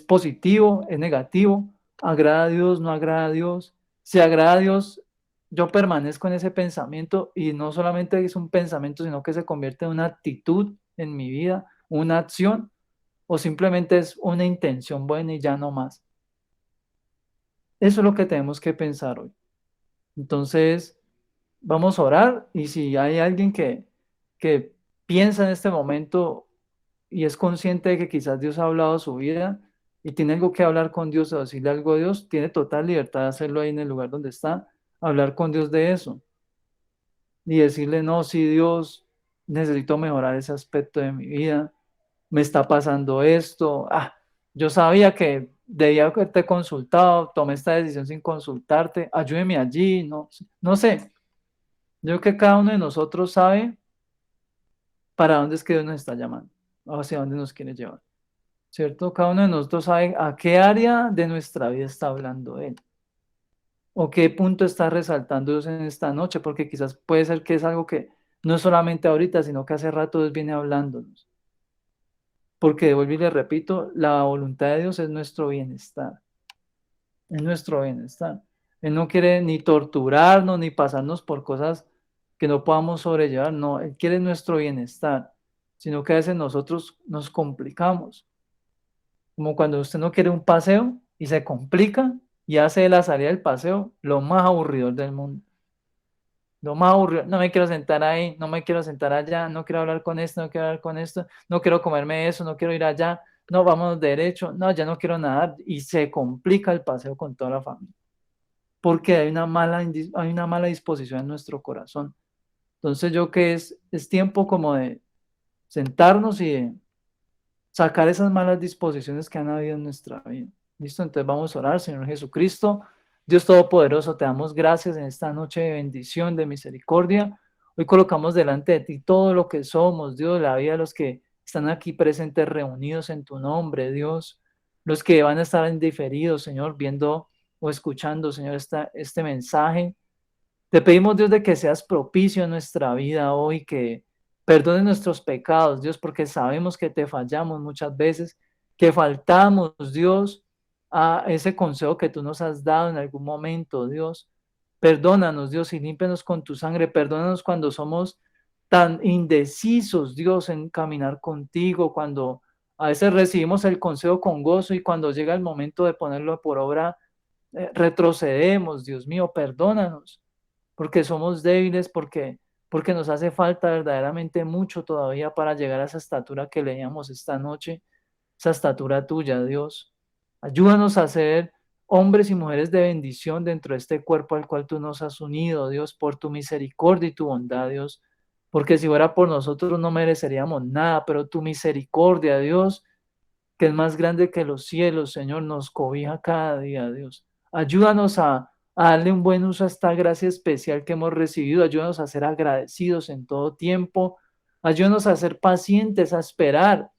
positivo, es negativo, agrada a Dios, no agrada a Dios. Si agrada a Dios, yo permanezco en ese pensamiento y no solamente es un pensamiento, sino que se convierte en una actitud en mi vida, una acción o simplemente es una intención buena y ya no más. Eso es lo que tenemos que pensar hoy. Entonces, vamos a orar y si hay alguien que piensa en este momento y es consciente de que quizás Dios ha hablado a su vida y tiene algo que hablar con Dios o decirle algo a Dios, tiene total libertad de hacerlo ahí en el lugar donde está, hablar con Dios de eso y decirle, no, si Dios, necesito mejorar ese aspecto de mi vida, me está pasando esto, yo sabía que debía haberte consultado, tomé esta decisión sin consultarte, ayúdeme allí, no, no sé, yo creo que cada uno de nosotros sabe para dónde es que Dios nos está llamando, hacia dónde nos quiere llevar. ¿Cierto? Cada uno de nosotros sabe a qué área de nuestra vida está hablando Él. O qué punto está resaltando Dios en esta noche, porque quizás puede ser que es algo que no es solamente ahorita, sino que hace rato Dios viene hablándonos. Porque, vuelvo y le repito, la voluntad de Dios es nuestro bienestar. Es nuestro bienestar. Él no quiere ni torturarnos, ni pasarnos por cosas que no podamos sobrellevar. No, Él quiere nuestro bienestar, sino que a veces nosotros nos complicamos. Como cuando usted no quiere un paseo y se complica y hace de la salida del paseo lo más aburrido del mundo. Lo más aburrido, no me quiero sentar ahí, no me quiero sentar allá, no quiero hablar con esto, no quiero hablar con esto, no quiero comerme eso, no quiero ir allá, no, vamos derecho, no, ya no quiero nadar y se complica el paseo con toda la familia, porque hay una mala disposición en nuestro corazón. Entonces yo que es tiempo como de sentarnos y de sacar esas malas disposiciones que han habido en nuestra vida. ¿Listo? Entonces vamos a orar, Señor Jesucristo. Dios Todopoderoso, te damos gracias en esta noche de bendición, de misericordia. Hoy colocamos delante de ti todo lo que somos, Dios, la vida de los que están aquí presentes, reunidos en tu nombre, Dios. Los que van a estar en diferido, Señor, viendo o escuchando, Señor, este mensaje. Te pedimos, Dios, de que seas propicio en nuestra vida hoy, que perdone nuestros pecados, Dios, porque sabemos que te fallamos muchas veces, que faltamos, Dios, a ese consejo que tú nos has dado en algún momento, Dios. Perdónanos, Dios, y límpianos con tu sangre. Perdónanos cuando somos tan indecisos, Dios, en caminar contigo, cuando A veces recibimos el consejo con gozo y cuando llega el momento de ponerlo por obra, retrocedemos. Dios mío, perdónanos, porque somos débiles, porque nos hace falta verdaderamente mucho todavía para llegar a esa estatura que leíamos esta noche, esa estatura tuya, Dios. Ayúdanos a ser hombres y mujeres de bendición dentro de este cuerpo al cual tú nos has unido, Dios, por tu misericordia y tu bondad, Dios. Porque si fuera por nosotros no mereceríamos nada, pero tu misericordia, Dios, que es más grande que los cielos, Señor, nos cobija cada día, Dios. Ayúdanos a darle un buen uso a esta gracia especial que hemos recibido. Ayúdanos a ser agradecidos en todo tiempo. Ayúdanos a ser pacientes, a esperar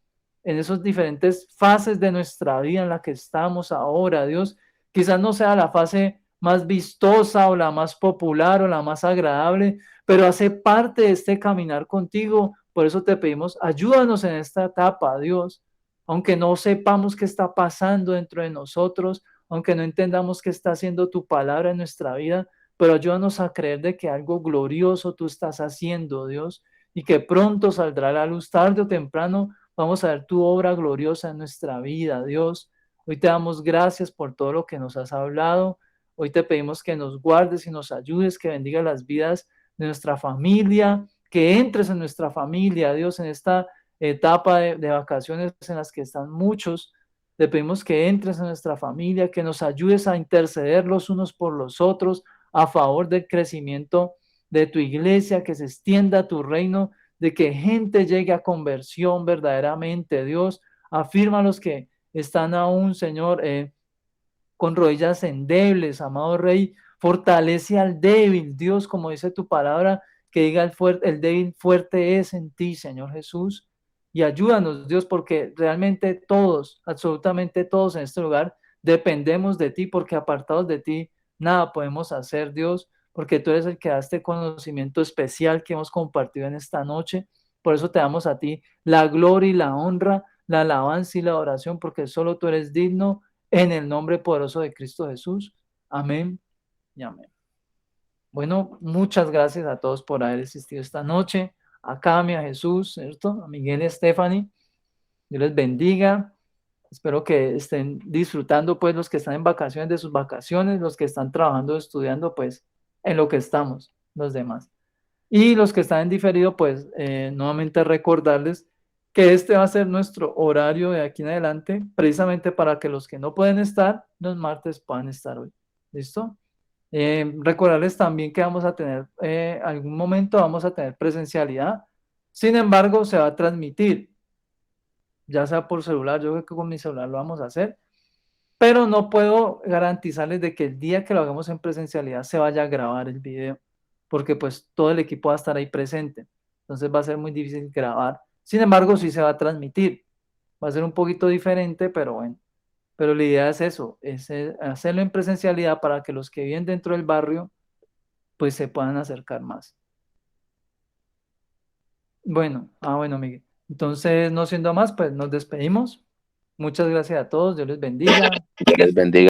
en esas diferentes fases de nuestra vida en la que estamos ahora, Dios. Quizás no sea la fase más vistosa o la más popular o la más agradable, pero hace parte de este caminar contigo. Por eso te pedimos, ayúdanos en esta etapa, Dios, aunque no sepamos qué está pasando dentro de nosotros, aunque no entendamos qué está haciendo tu palabra en nuestra vida, pero ayúdanos a creer de que algo glorioso tú estás haciendo, Dios, y que pronto saldrá a la luz, tarde o temprano, vamos a ver tu obra gloriosa en nuestra vida, Dios. Hoy te damos gracias por todo lo que nos has hablado. Hoy te pedimos que nos guardes y nos ayudes, que bendiga las vidas de nuestra familia, que entres en nuestra familia, Dios, en esta etapa de vacaciones en las que están muchos. Te pedimos que entres en nuestra familia, que nos ayudes a interceder los unos por los otros a favor del crecimiento de tu iglesia, que se extienda tu reino, de que gente llegue a conversión verdaderamente, Dios. Afirma a los que están aún, Señor, con rodillas endebles, amado Rey. Fortalece al débil, Dios, como dice tu palabra, que diga el débil fuerte es en ti, Señor Jesús. Y ayúdanos, Dios, porque realmente todos, absolutamente todos en este lugar, dependemos de ti, porque apartados de ti, nada podemos hacer, Dios, porque tú eres el que da este conocimiento especial que hemos compartido en esta noche. Por eso te damos a ti la gloria y la honra, la alabanza y la oración, porque solo tú eres digno en el nombre poderoso de Cristo Jesús. Amén y amén. Bueno, muchas gracias a todos por haber asistido esta noche. A Cami, a Jesús, ¿cierto? A Miguel y Stephanie. Dios les bendiga. Espero que estén disfrutando, pues, los que están en vacaciones de sus vacaciones, los que están trabajando, estudiando, pues, en lo que estamos, los demás. Y los que están en diferido, pues nuevamente recordarles que este va a ser nuestro horario de aquí en adelante, precisamente para que los que no pueden estar los martes puedan estar hoy. ¿Listo? Recordarles también que vamos a tener, algún momento vamos a tener presencialidad. Sin embargo, se va a transmitir, ya sea por celular, yo creo que con mi celular lo vamos a hacer, pero no puedo garantizarles de que el día que lo hagamos en presencialidad se vaya a grabar el video, porque pues todo el equipo va a estar ahí presente, entonces va a ser muy difícil grabar. Sin embargo, sí se va a transmitir, va a ser un poquito diferente, pero bueno, pero la idea es eso, es hacerlo en presencialidad para que los que viven dentro del barrio pues se puedan acercar más. Bueno, bueno, Miguel. Entonces, no siendo más, pues nos despedimos. Muchas gracias a todos, Dios les bendiga. Dios les bendiga.